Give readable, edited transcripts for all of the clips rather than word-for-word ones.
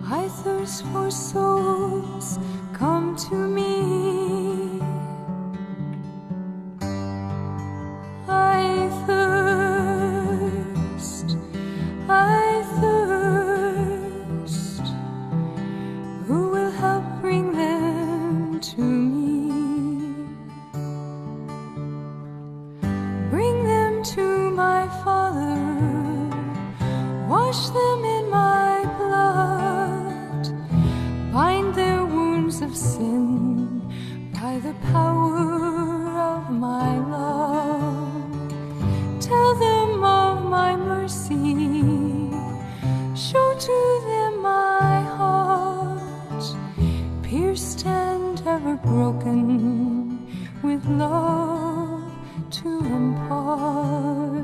I thirst for souls, come to me. I thirst, who will help bring them to me? Bring them to my Father, wash them in my blood, bind their wounds of sin by the power of my love. Tell them of my mercy, show to them my heart, pierced and ever broken, with love to impart.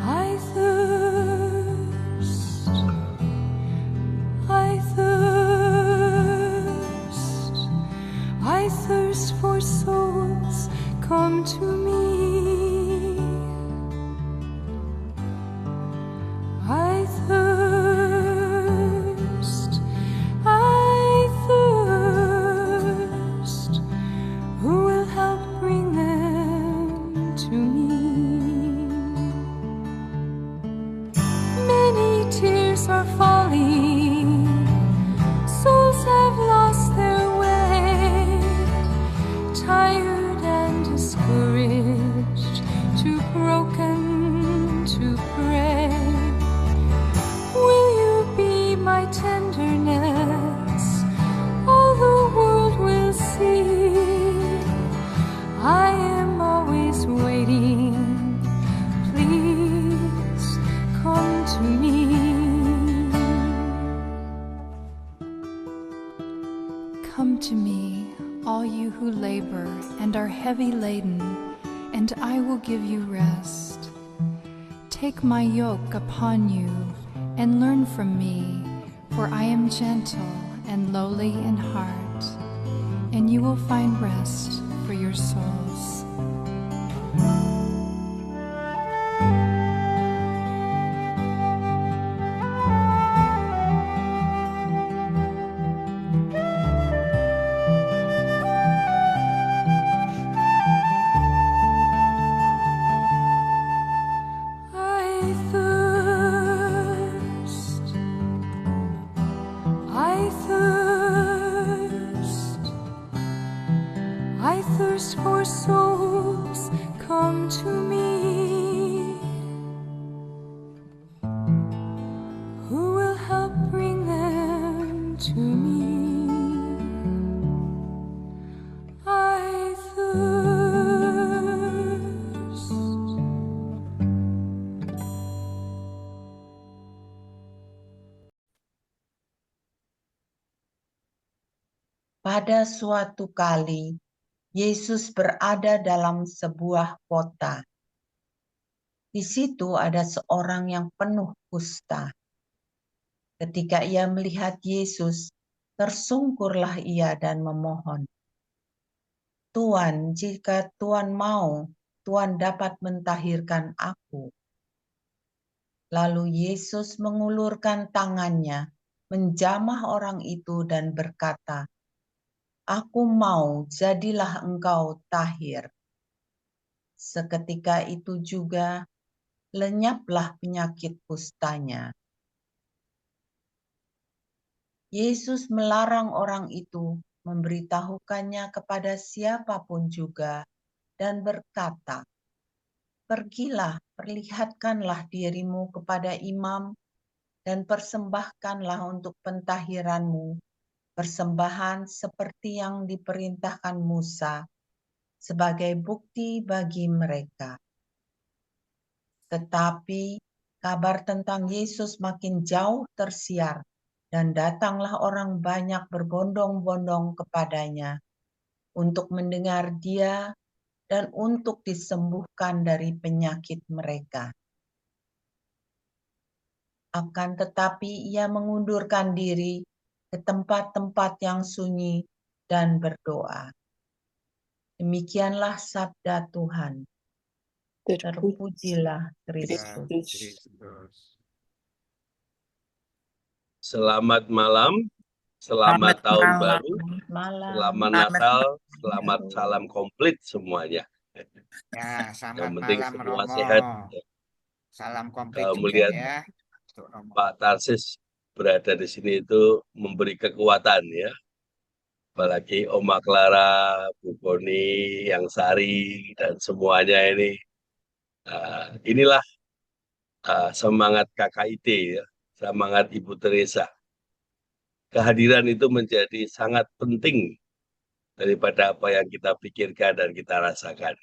I thirst, I thirst for souls, come to me. I thirst, who will help bring them to me? Many tears are falling, souls have lost their way, tired and discouraged, too broken to pray. Will you be my tenderness? All the world will see. I am always waiting. Please come to me. Come to me, all you who labor and are heavy laden, and I will give you rest. Take my yoke upon you and learn from me, for I am gentle and lowly in heart, and you will find rest for your souls. I thirst for souls, come to me. Who will help bring them to me? I thirst. Pada suatu kali, Yesus berada dalam sebuah kota. Di situ ada seorang yang penuh kusta. Ketika ia melihat Yesus, tersungkurlah ia dan memohon, "Tuan, jika Tuan mau, Tuan dapat mentahirkan aku." Lalu Yesus mengulurkan tangannya, menjamah orang itu dan berkata, "Aku mau, jadilah engkau tahir." Seketika itu juga lenyaplah penyakit kustanya. Yesus melarang orang itu memberitahukannya kepada siapapun juga dan berkata, "Pergilah, perlihatkanlah dirimu kepada imam dan persembahkanlah untuk pentahiranmu persembahan seperti yang diperintahkan Musa sebagai bukti bagi mereka." Tetapi kabar tentang Yesus makin jauh tersiar, dan datanglah orang banyak berbondong-bondong kepadanya untuk mendengar Dia dan untuk disembuhkan dari penyakit mereka. Akan tetapi ia mengundurkan diri ke tempat-tempat yang sunyi dan berdoa. Demikianlah sabda Tuhan. Terpujilah Kristus. Selamat malam, selamat tahun baru, Malam. selamat Natal, selamat salam komplit semuanya. Ya, selamat Yang penting malam semua Romo. sehat. Salam komplit Kalau juga melihat ya. Untuk Romo. Pak Tarsis berada di sini itu memberi kekuatan ya. Apalagi Oma Clara, Bu Boni, Yang Sari, dan semuanya ini. Inilah semangat KKIT ya, semangat Ibu Teresa. Kehadiran itu menjadi sangat penting daripada apa yang kita pikirkan dan kita rasakan.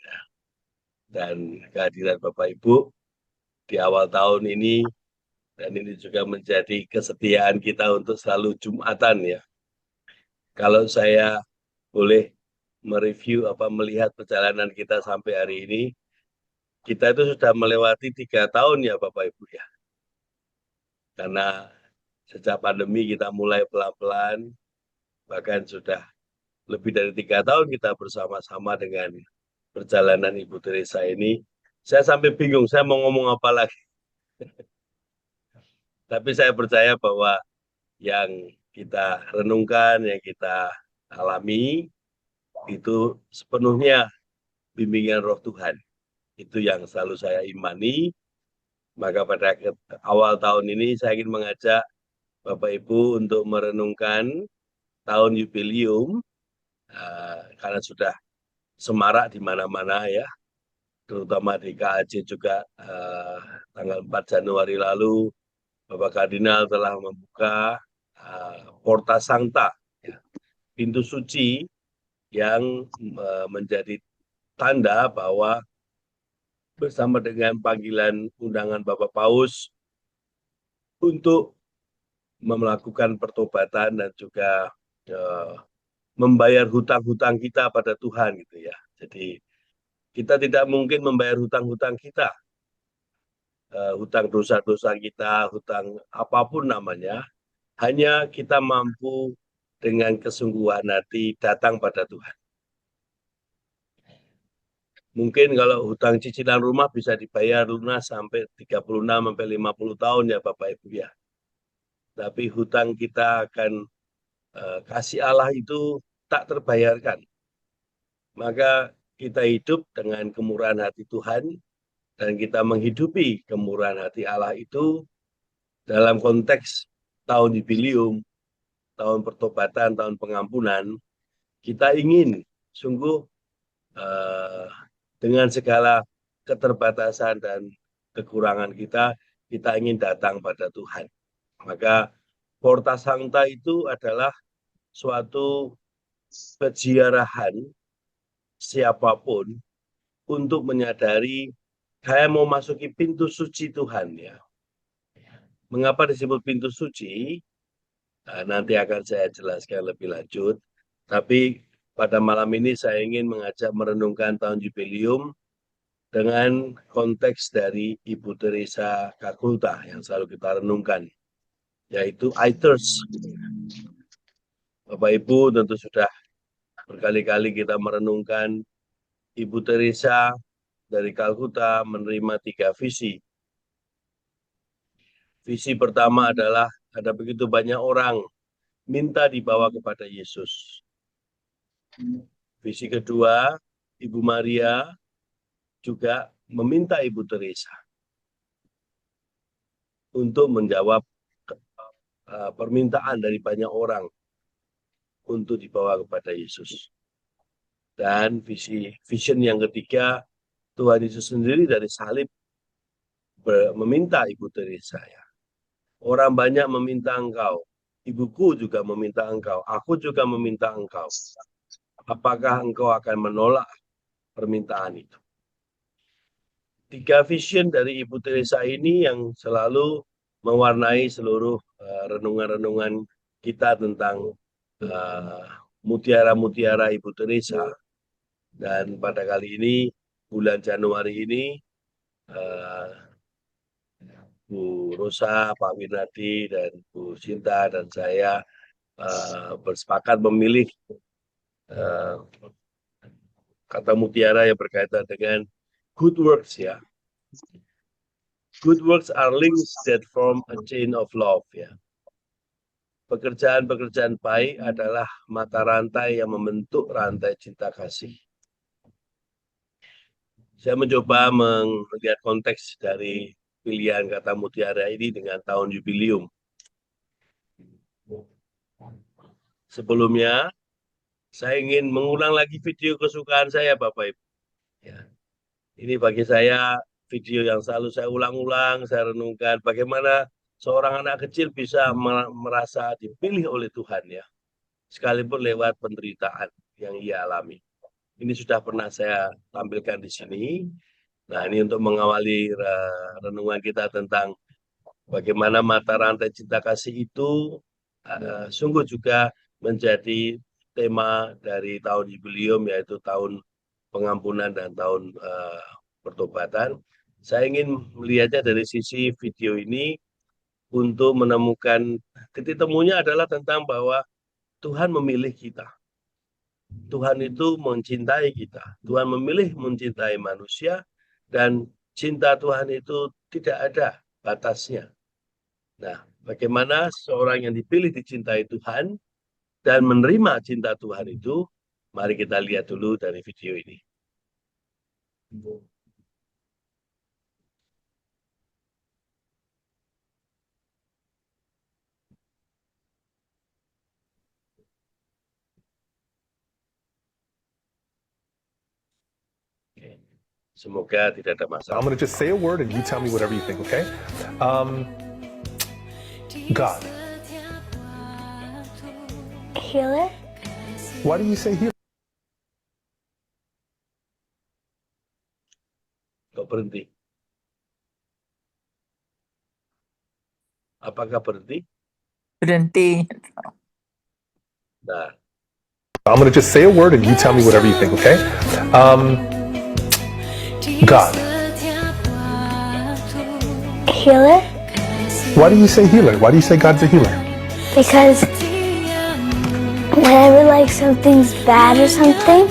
Dan kehadiran Bapak Ibu di awal tahun ini, dan ini juga menjadi kesetiaan kita untuk selalu Jumatan ya. Kalau saya boleh mereview melihat perjalanan kita sampai hari ini, kita itu sudah melewati 3 tahun ya Bapak Ibu ya. Karena sejak pandemi kita mulai pelan-pelan, bahkan sudah lebih dari 3 tahun kita bersama-sama dengan perjalanan Ibu Teresa ini. Saya sampai bingung, saya mau ngomong apa lagi. Tapi saya percaya bahwa yang kita renungkan, yang kita alami, itu sepenuhnya bimbingan Roh Tuhan. Itu yang selalu saya imani. Maka pada awal tahun ini saya ingin mengajak Bapak Ibu untuk merenungkan tahun jubileum, karena sudah semarak di mana-mana ya, terutama di KAJ juga tanggal 4 Januari lalu, Bapak Kardinal telah membuka Porta Sancta, ya, pintu suci yang menjadi tanda bahwa bersama dengan panggilan undangan Bapak Paus untuk melakukan pertobatan dan juga membayar hutang-hutang kita pada Tuhan gitu ya. Jadi kita tidak mungkin membayar hutang-hutang kita, hutang dosa-dosa kita, hutang apapun namanya, hanya kita mampu dengan kesungguhan hati datang pada Tuhan. Mungkin kalau hutang cicilan rumah bisa dibayar lunas sampai 36 sampai 50 tahun ya Bapak Ibu ya. Tapi hutang kita akan kasih Allah itu tak terbayarkan. Maka kita hidup dengan kemurahan hati Tuhan dan kita menghidupi kemurahan hati Allah itu dalam konteks tahun jubileum, tahun pertobatan, tahun pengampunan. Kita ingin sungguh dengan segala keterbatasan dan kekurangan kita ingin datang pada Tuhan. Maka Porta Sancta itu adalah suatu peziarahan siapapun untuk menyadari saya mau masuki pintu suci Tuhan ya. Mengapa disebut pintu suci? Nanti akan saya jelaskan lebih lanjut. Tapi pada malam ini saya ingin mengajak merenungkan tahun jubileum dengan konteks dari Ibu Teresa Calcutta yang selalu kita renungkan, yaitu I Thirst. Bapak Ibu tentu sudah berkali-kali kita merenungkan Ibu Teresa dari Calcutta menerima 3 visi. Visi pertama adalah ada begitu banyak orang minta dibawa kepada Yesus. Visi kedua, Ibu Maria juga meminta Ibu Teresa untuk menjawab permintaan dari banyak orang untuk dibawa kepada Yesus. Dan vision yang ketiga, Tuhan Yesus sendiri dari salib meminta Ibu Teresa ya. Orang banyak meminta engkau, ibuku juga meminta engkau, aku juga meminta engkau. Apakah engkau akan menolak permintaan itu? 3 vision dari Ibu Teresa ini yang selalu mewarnai seluruh renungan-renungan kita tentang mutiara-mutiara Ibu Teresa. Dan pada kali ini, bulan Januari ini, Bu Rosa, Pak Winardi, dan Bu Sinta, dan saya bersepakat memilih kata mutiara yang berkaitan dengan good works, ya. Good works are links that form a chain of love, ya. Pekerjaan-pekerjaan baik adalah mata rantai yang membentuk rantai cinta kasih. Saya mencoba melihat konteks dari pilihan kata mutiara ini dengan tahun jubilium. Sebelumnya, saya ingin mengulang lagi video kesukaan saya, Bapak Ibu. Ya. Ini bagi saya video yang selalu saya ulang-ulang, saya renungkan bagaimana seorang anak kecil bisa merasa dipilih oleh Tuhan, ya, sekalipun lewat penderitaan yang ia alami. Ini sudah pernah saya tampilkan di sini. Nah, ini untuk mengawali renungan kita tentang bagaimana mata rantai cinta kasih itu sungguh juga menjadi tema dari tahun jubilium, yaitu tahun pengampunan dan tahun pertobatan. Saya ingin melihatnya dari sisi video ini untuk menemukan titik temunya adalah tentang bahwa Tuhan memilih kita. Tuhan itu mencintai kita. Tuhan memilih mencintai manusia, dan cinta Tuhan itu tidak ada batasnya. Nah, bagaimana seorang yang dipilih dicintai Tuhan dan menerima cinta Tuhan itu, mari kita lihat dulu dari video ini. Semoga tidak ada masalah. I'm going to just say a word and you tell me whatever you think, okay? God. Healer? Why do you say healer? Kok berhenti? Apakah berhenti? Berhenti. Nah, I'm going to just say a word and you tell me whatever you think, okay? God. Healer? Why do you say healer? Why do you say God's a healer? Because whenever like something's bad or something,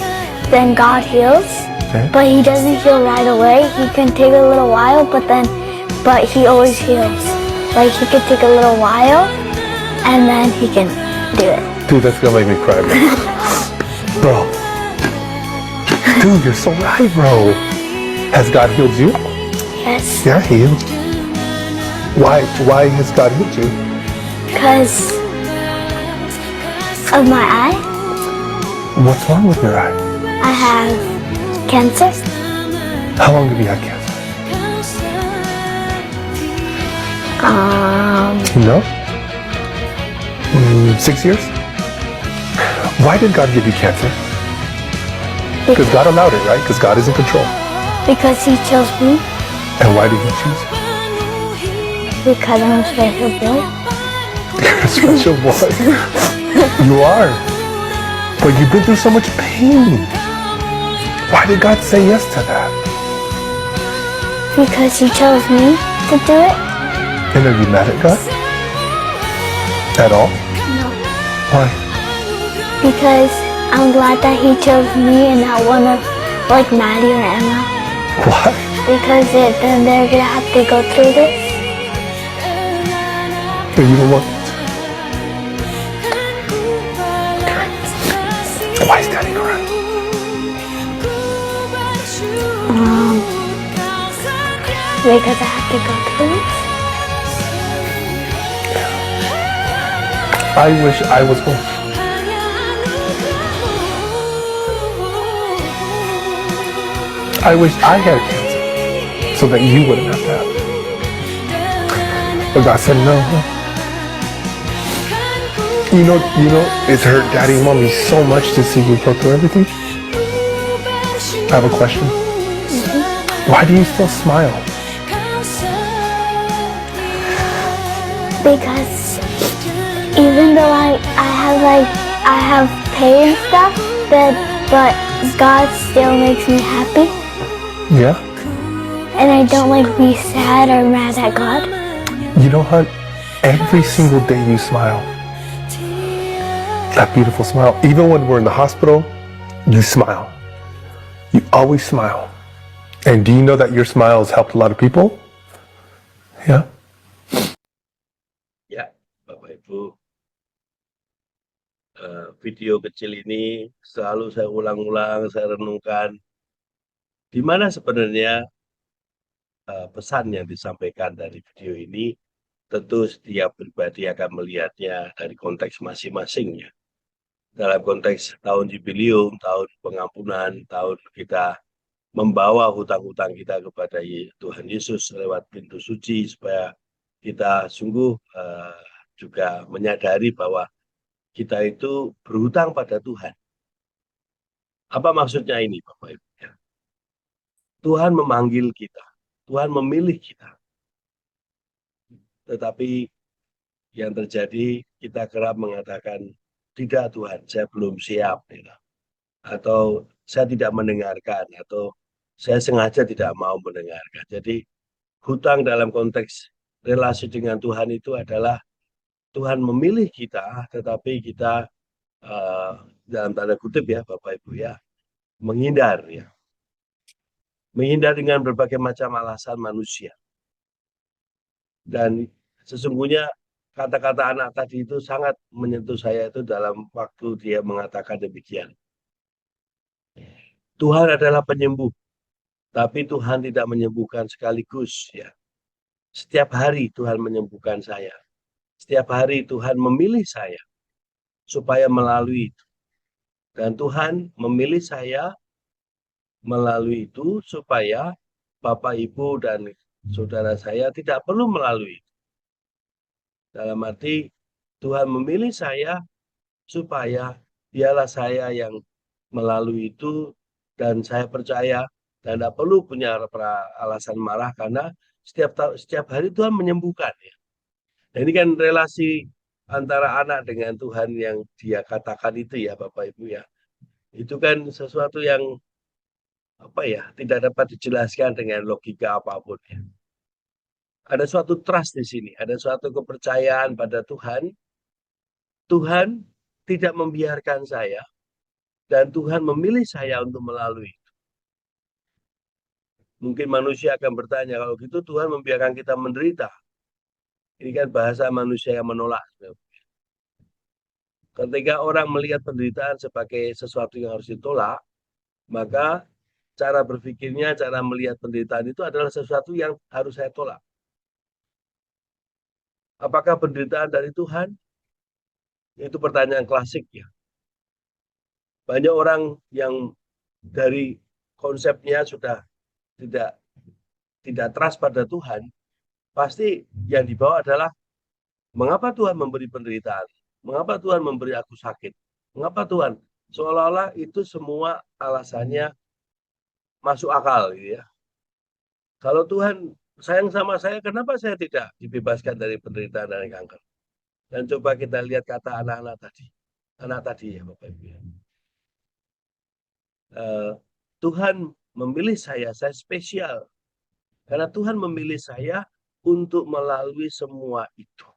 then God heals. Okay. But he doesn't heal right away. He can take a little while, but he always heals. Like he could take a little while and then he can do it. Dude, that's going to make me cry, bro. Dude, you're so right, bro. Has God healed you? Yes. Yeah, he healed you. Why has God healed you? Because of my eye. What's wrong with your eye? I have cancer. How long have you had cancer? No? 6 years? Why did God give you cancer? Because God allowed it, right? Because God is in control. Because he chose me. And why did he choose you? Because I'm a special boy. You're a special boy. You are. But you've been through so much pain. Why did God say yes to that? Because he chose me to do it. And are you mad at God? At all? No. Why? Because I'm glad that he chose me and not one of like Maddie or Emma. Why? Because then they're gonna have to go through this. So you don't want... Why is Daddy crying? Because I have to go through this. I wish I was home. I wish I had cancer so that you wouldn't have to have it. But God said no. You know, it's hurt Daddy and Mommy so much to see you go through everything. I have a question. Why do you still smile? Because even though I have pain and stuff, but God still makes me happy, Yeah? and I don't like be sad or mad at God. You know, hon, every single day you smile. That beautiful smile. Even when we're in the hospital, you smile. You always smile. And do you know that your smile has helped a lot of people? Yeah. Ya, Bapak Ibu, video kecil ini selalu saya ulang-ulang, saya renungkan di mana sebenarnya pesan yang disampaikan dari video ini. Tentu setiap pribadi akan melihatnya dari konteks masing-masing ya. Dalam konteks tahun jubileum, tahun pengampunan, tahun kita membawa hutang-hutang kita kepada Tuhan Yesus lewat pintu suci, supaya kita sungguh juga menyadari bahwa kita itu berhutang pada Tuhan. Apa maksudnya ini, Bapak Ibu? Tuhan memanggil kita, Tuhan memilih kita. Tetapi yang terjadi, kita kerap mengatakan, tidak Tuhan, saya belum siap. Ya. Atau saya tidak mendengarkan, atau saya sengaja tidak mau mendengarkan. Jadi hutang dalam konteks relasi dengan Tuhan itu adalah Tuhan memilih kita, tetapi kita dalam tanda kutip ya Bapak Ibu ya, menghindar ya. Menghindar dengan berbagai macam alasan manusia. Dan sesungguhnya kata-kata anak tadi itu sangat menyentuh saya itu dalam waktu dia mengatakan demikian. Tuhan adalah penyembuh, tapi Tuhan tidak menyembuhkan sekaligus ya. Setiap hari Tuhan menyembuhkan saya. Setiap hari Tuhan memilih saya supaya melalui itu. Dan Tuhan memilih saya melalui itu supaya Bapak, Ibu, dan saudara saya tidak perlu melalui itu. Dalam arti Tuhan memilih saya supaya dialah saya yang melalui itu, dan saya percaya dan tidak perlu punya alasan marah karena setiap hari Tuhan menyembuhkan ya. Dan ini kan relasi antara anak dengan Tuhan yang dia katakan itu ya Bapak Ibu ya. Itu kan sesuatu yang tidak dapat dijelaskan dengan logika apapun ya. Ada suatu trust di sini, ada suatu kepercayaan pada Tuhan. Tuhan tidak membiarkan saya, dan Tuhan memilih saya untuk melalui itu. Mungkin manusia akan bertanya, kalau gitu Tuhan membiarkan kita menderita. Ini kan bahasa manusia yang menolak. Ketika orang melihat penderitaan sebagai sesuatu yang harus ditolak, maka cara berpikirnya, cara melihat penderitaan itu adalah sesuatu yang harus saya tolak. Apakah penderitaan dari Tuhan? Itu pertanyaan klasik ya. Banyak orang yang dari konsepnya sudah tidak trust pada Tuhan, pasti yang dibawa adalah mengapa Tuhan memberi penderitaan? Mengapa Tuhan memberi aku sakit? Mengapa Tuhan? Seolah-olah itu semua alasannya masuk akal gitu ya. Kalau Tuhan sayang sama saya, kenapa saya tidak dibebaskan dari penderitaan dan kanker? Dan coba kita lihat kata anak-anak tadi. Anak tadi ya Bapak Ibu. Tuhan memilih saya spesial. Karena Tuhan memilih saya untuk melalui semua itu.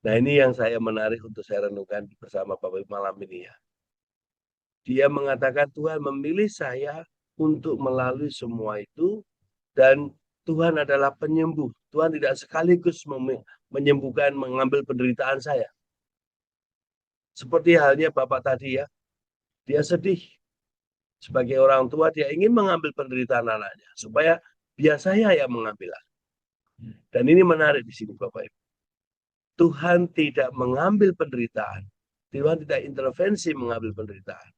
Nah ini yang saya menarik untuk saya renungkan bersama Bapak Ibu malam ini ya. Dia mengatakan Tuhan memilih saya untuk melalui semua itu, dan Tuhan adalah penyembuh. Tuhan tidak sekaligus menyembuhkan, mengambil penderitaan saya. Seperti halnya Bapak tadi ya, dia sedih. Sebagai orang tua dia ingin mengambil penderitaan anaknya, supaya biar saya yang mengambil. Dan ini menarik di sini Bapak Ibu. Tuhan tidak mengambil penderitaan. Tuhan tidak intervensi mengambil penderitaan.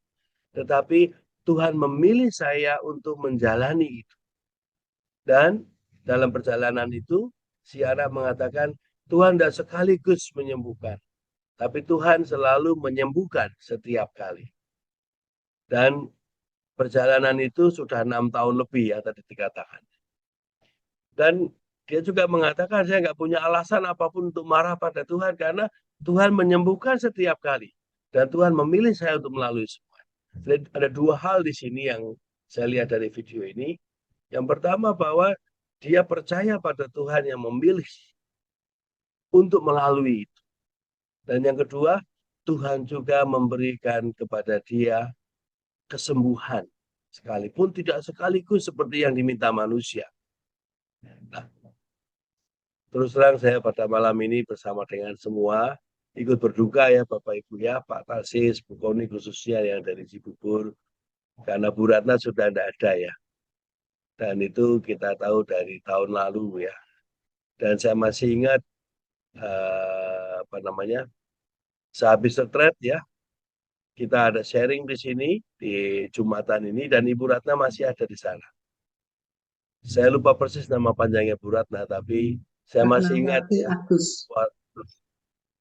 Tetapi Tuhan memilih saya untuk menjalani itu. Dan dalam perjalanan itu, si anak mengatakan, Tuhan tidak sekaligus menyembuhkan. Tapi Tuhan selalu menyembuhkan setiap kali. Dan perjalanan itu sudah 6 tahun lebih ya tadi dikatakan. Dan dia juga mengatakan, saya nggak punya alasan apapun untuk marah pada Tuhan, karena Tuhan menyembuhkan setiap kali. Dan Tuhan memilih saya untuk melalui semua. Ada dua hal di sini yang saya lihat dari video ini. Yang pertama bahwa dia percaya pada Tuhan yang memilih untuk melalui itu. Dan yang kedua, Tuhan juga memberikan kepada dia kesembuhan. Sekalipun tidak sekaligus seperti yang diminta manusia. Nah, terus terang saya pada malam ini bersama dengan semua ikut berduka ya Bapak Ibu ya, Pak Tarsis, Bu Koni khususnya yang dari Cibubur. Karena Bu Ratna sudah tidak ada ya. Dan itu kita tahu dari tahun lalu ya. Dan saya masih ingat sehabis retret ya, kita ada sharing di sini di Jumatan ini dan Ibu Ratna masih ada di sana. Saya lupa persis nama panjangnya Bu Ratna, tapi saya masih ingat ya.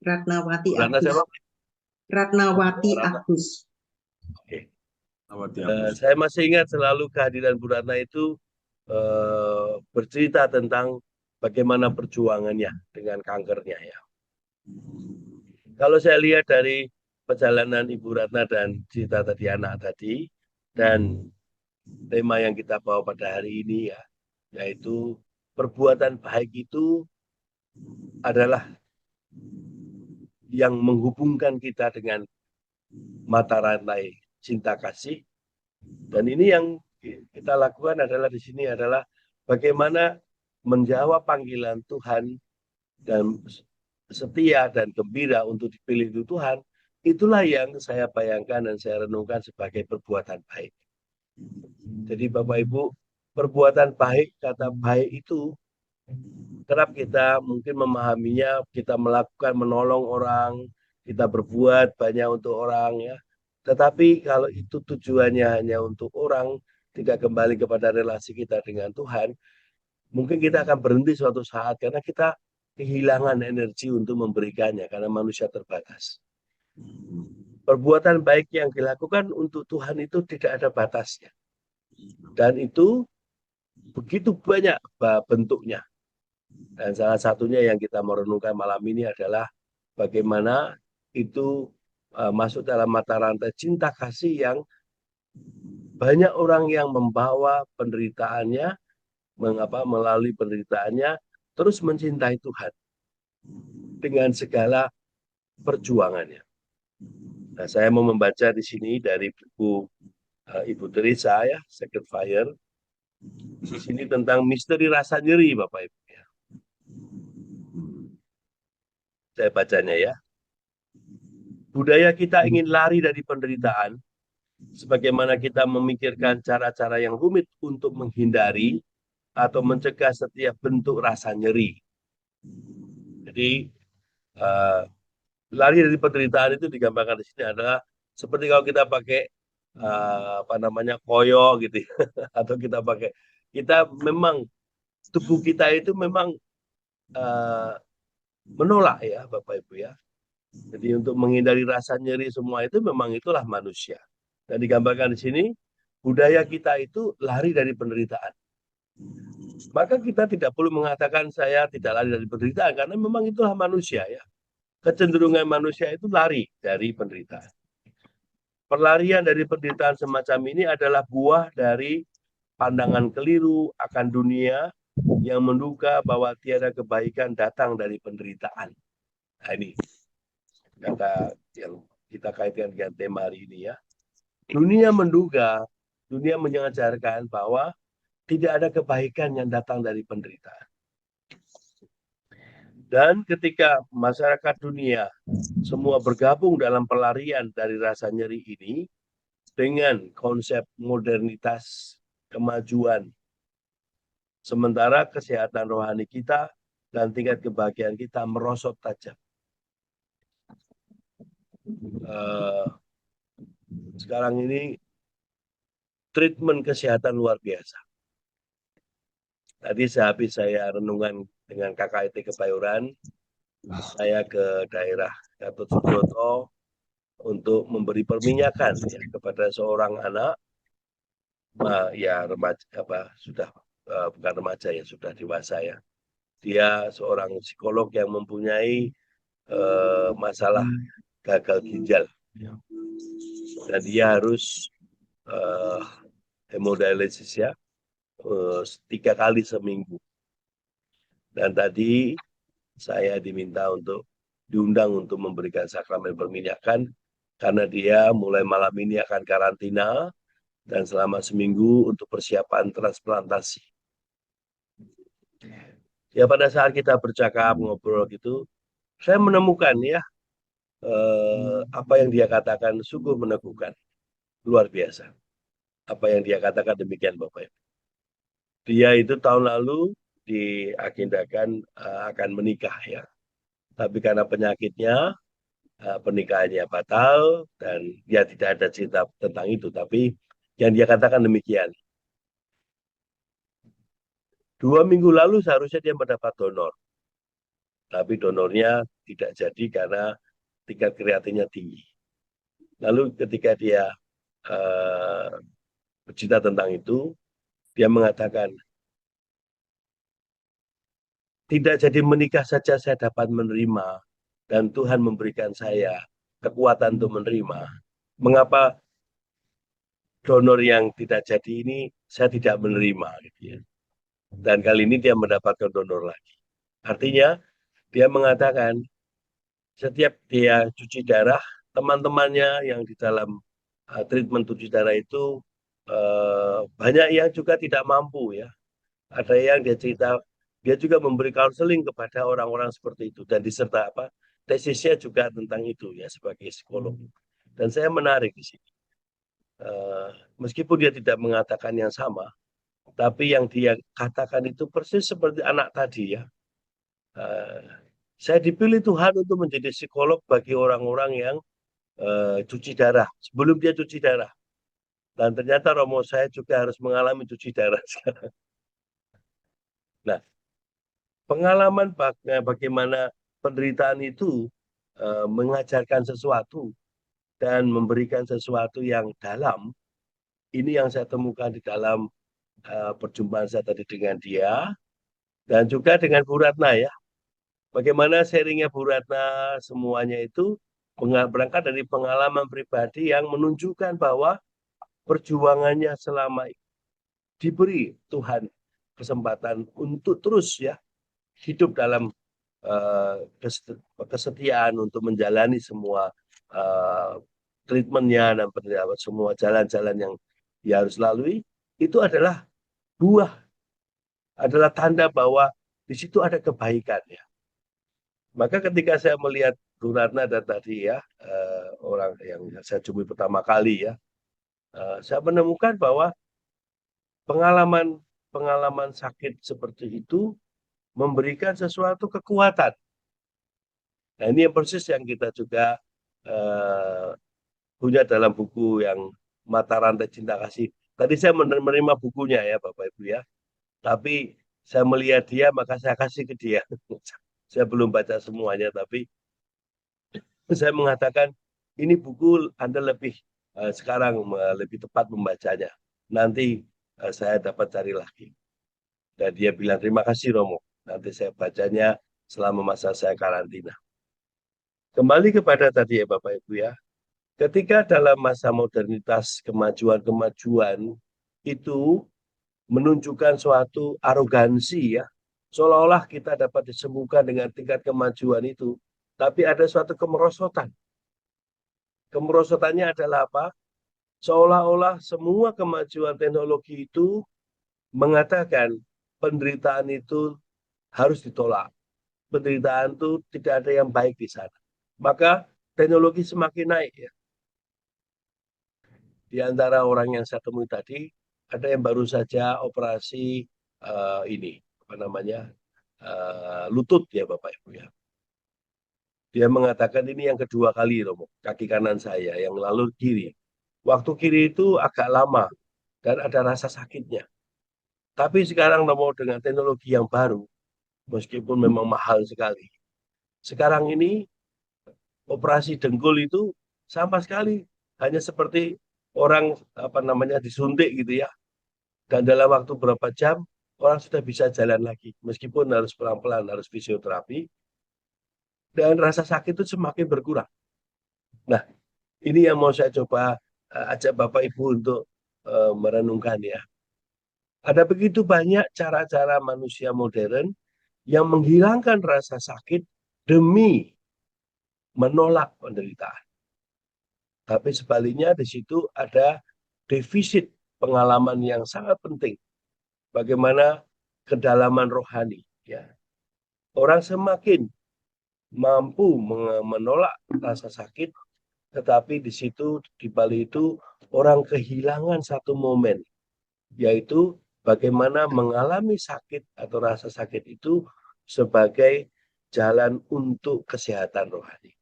Ratnawati Ratna Agus. siapa? Ratnawati Agus. Oke. Saya masih ingat selalu kehadiran Bu Ratna itu bercerita tentang bagaimana perjuangannya dengan kankernya ya. Kalau saya lihat dari perjalanan Ibu Ratna dan cerita tadi anak tadi dan tema yang kita bawa pada hari ini ya, yaitu perbuatan baik itu adalah yang menghubungkan kita dengan mata rantai cinta kasih. Dan ini yang kita lakukan adalah di sini adalah bagaimana menjawab panggilan Tuhan dan setia dan gembira untuk dipilih itu Tuhan. Itulah yang saya bayangkan dan saya renungkan sebagai perbuatan baik. Jadi Bapak Ibu, perbuatan baik, kata baik itu kerap kita mungkin memahaminya, kita melakukan menolong orang, kita berbuat banyak untuk orang ya. Tetapi kalau itu tujuannya hanya untuk orang, tidak kembali kepada relasi kita dengan Tuhan, mungkin kita akan berhenti suatu saat karena kita kehilangan energi untuk memberikannya karena manusia terbatas. Perbuatan baik yang dilakukan untuk Tuhan itu tidak ada batasnya. Dan itu begitu banyak bentuknya. Dan salah satunya yang kita merenungkan malam ini adalah bagaimana itu masuk dalam mata rantai cinta kasih yang banyak orang yang membawa penderitaannya, melalui penderitaannya, terus mencintai Tuhan dengan segala perjuangannya. Nah, saya mau membaca di sini dari buku Ibu Teresa ya, Sacred Fire. Di sini tentang misteri rasa nyeri, Bapak Ibu. Saya bacanya ya. Budaya kita ingin lari dari penderitaan, sebagaimana kita memikirkan cara-cara yang rumit untuk menghindari atau mencegah setiap bentuk rasa nyeri. Jadi lari dari penderitaan itu digambarkan di sini adalah seperti kalau kita pakai koyo gitu, atau kita memang tubuh kita itu memang menolak ya Bapak Ibu ya. Jadi untuk menghindari rasa nyeri semua itu memang itulah manusia. Dan digambarkan di sini budaya kita itu lari dari penderitaan. Maka kita tidak perlu mengatakan saya tidak lari dari penderitaan karena memang itulah manusia ya. Kecenderungan manusia itu lari dari penderitaan. Pelarian dari penderitaan semacam ini adalah buah dari pandangan keliru akan dunia yang menduga bahwa tiada kebaikan datang dari penderitaan. Nah ini kata yang kita kaitkan dengan tema hari ini ya. Dunia mengajarkan bahwa tidak ada kebaikan yang datang dari penderitaan. Dan ketika masyarakat dunia semua bergabung dalam pelarian dari rasa nyeri ini dengan konsep modernitas, kemajuan, sementara kesehatan rohani kita dan tingkat kebahagiaan kita merosot tajam. Sekarang ini treatment kesehatan luar biasa. Tadi sehabis saya renungan dengan KKIT Kebayoran, saya ke daerah Gatot Subroto untuk memberi perminyakan ya, kepada seorang anak, ya remaja sudah bukan remaja ya, sudah dewasa ya. Dia seorang psikolog yang mempunyai masalah gagal ginjal. dan dia harus hemodialisis ya 3 kali seminggu. Dan tadi saya diundang untuk memberikan sakramen perminyakan karena dia mulai malam ini akan karantina dan selama seminggu untuk persiapan transplantasi. Ya pada saat kita bercakap ngobrol gitu, saya menemukan ya apa yang dia katakan sungguh meneguhkan, luar biasa. Apa yang dia katakan demikian Bapak Ibu. Dia itu tahun lalu diagendakan akan menikah ya, tapi karena penyakitnya pernikahannya batal dan dia tidak ada cerita tentang itu. Tapi yang dia katakan demikian. 2 minggu lalu seharusnya dia mendapat donor, tapi donornya tidak jadi karena tingkat kreatinnya tinggi. Lalu ketika dia bercerita tentang itu, dia mengatakan, tidak jadi menikah saja saya dapat menerima, dan Tuhan memberikan saya kekuatan untuk menerima. Mengapa donor yang tidak jadi ini saya tidak menerima? Gitu ya. Dan kali ini dia mendapatkan donor lagi. Artinya, dia mengatakan, setiap dia cuci darah, teman-temannya yang di dalam treatment cuci darah itu banyak yang juga tidak mampu ya. Ada yang dia cerita, dia juga memberi counseling kepada orang-orang seperti itu dan diserta tesisnya juga tentang itu ya sebagai psikolog. Dan saya menarik di sini. Meskipun dia tidak mengatakan yang sama, tapi yang dia katakan itu persis seperti anak tadi ya. Saya dipilih Tuhan untuk menjadi psikolog bagi orang-orang yang cuci darah, sebelum dia cuci darah. Dan ternyata Romo saya juga harus mengalami cuci darah sekarang. Nah, pengalaman bagaimana penderitaan itu mengajarkan sesuatu dan memberikan sesuatu yang dalam, ini yang saya temukan di dalam perjumpaan saya tadi dengan dia, dan juga dengan Bu Ratna ya. Bagaimana sharingnya Bu Ratna semuanya itu berangkat dari pengalaman pribadi yang menunjukkan bahwa perjuangannya selama diberi Tuhan kesempatan untuk terus ya hidup dalam kesetiaan untuk menjalani semua treatmentnya dan semua jalan-jalan yang dia harus lalui, itu adalah adalah tanda bahwa di situ ada kebaikan ya. Maka ketika saya melihat Bu Ratna dan tadi ya orang yang saya jumpai pertama kali ya, saya menemukan bahwa pengalaman sakit seperti itu memberikan sesuatu kekuatan. Nah ini yang persis yang kita juga punya dalam buku yang Mata Rantai Cinta Kasih. Tadi saya menerima bukunya ya Bapak Ibu ya, tapi saya melihat dia maka saya kasih ke dia. Saya belum baca semuanya, tapi saya mengatakan ini buku Anda sekarang lebih tepat membacanya. Nanti saya dapat cari lagi. Dan dia bilang terima kasih Romo. Nanti saya bacanya selama masa saya karantina. Kembali kepada tadi ya Bapak Ibu ya. Ketika dalam masa modernitas kemajuan-kemajuan itu menunjukkan suatu arogansi ya. Seolah-olah kita dapat disembuhkan dengan tingkat kemajuan itu. Tapi ada suatu kemerosotan. Kemerosotannya adalah apa? Seolah-olah semua kemajuan teknologi itu mengatakan penderitaan itu harus ditolak. Penderitaan itu tidak ada yang baik di sana. Maka teknologi semakin naik ya. Di antara orang yang saya temui tadi, ada yang baru saja operasi lutut ya Bapak Ibu ya. Dia mengatakan ini yang kedua kali Romo, kaki kanan saya yang lalu kiri. Waktu kiri itu agak lama dan ada rasa sakitnya. Tapi sekarang Romo dengan teknologi yang baru, meskipun memang mahal sekali. Sekarang ini operasi dengkul itu sama sekali hanya seperti orang disuntik gitu ya. Dan dalam waktu berapa jam orang sudah bisa jalan lagi, meskipun harus pelan-pelan, harus fisioterapi, dan rasa sakit itu semakin berkurang. Nah, Ini yang mau saya coba ajak Bapak Ibu untuk merenungkan ya. Ada begitu banyak cara-cara manusia modern yang menghilangkan rasa sakit demi menolak penderitaan. Tapi sebaliknya di situ ada defisit pengalaman yang sangat penting. Bagaimana kedalaman rohani. Ya. Orang semakin mampu menolak rasa sakit, tetapi di situ, di balik itu, orang kehilangan satu momen, yaitu bagaimana mengalami sakit atau rasa sakit itu sebagai jalan untuk kesehatan rohani.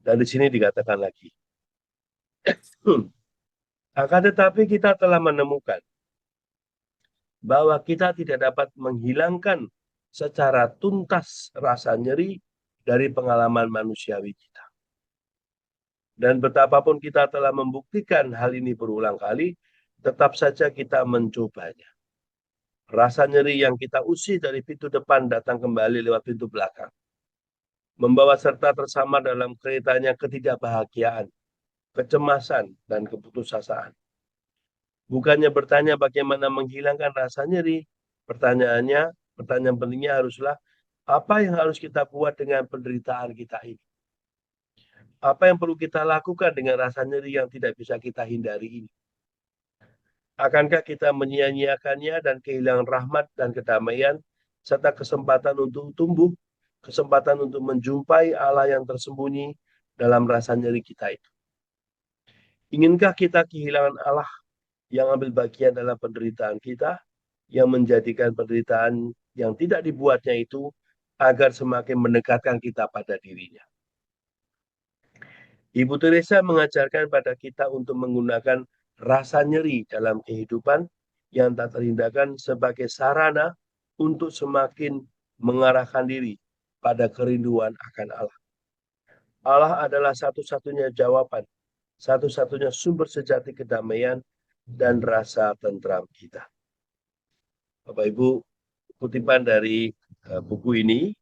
Dan di sini dikatakan lagi, akan tetapi kita telah menemukan bahwa kita tidak dapat menghilangkan secara tuntas rasa nyeri dari pengalaman manusiawi kita. Dan betapapun kita telah membuktikan hal ini berulang kali, tetap saja kita mencobanya. Rasa nyeri yang kita usir dari pintu depan datang kembali lewat pintu belakang. Membawa serta tersamar dalam keretanya ketidakbahagiaan, kecemasan, dan keputusasaan. Bukannya bertanya bagaimana menghilangkan rasa nyeri, pertanyaan pentingnya haruslah, apa yang harus kita buat dengan penderitaan kita ini? Apa yang perlu kita lakukan dengan rasa nyeri yang tidak bisa kita hindari ini? Akankah kita menyia-nyiakannya dan kehilangan rahmat dan kedamaian, serta kesempatan untuk tumbuh, kesempatan untuk menjumpai Allah yang tersembunyi dalam rasa nyeri kita itu? Inginkah kita kehilangan Allah yang ambil bagian dalam penderitaan kita, yang menjadikan penderitaan yang tidak dibuatnya itu agar semakin mendekatkan kita pada dirinya? Ibu Teresa mengajarkan pada kita untuk menggunakan rasa nyeri dalam kehidupan yang tak terhindarkan sebagai sarana untuk semakin mengarahkan diri pada kerinduan akan Allah. Allah adalah satu-satunya jawaban, satu-satunya sumber sejati kedamaian dan rasa tentram kita. Bapak Ibu, kutipan dari buku ini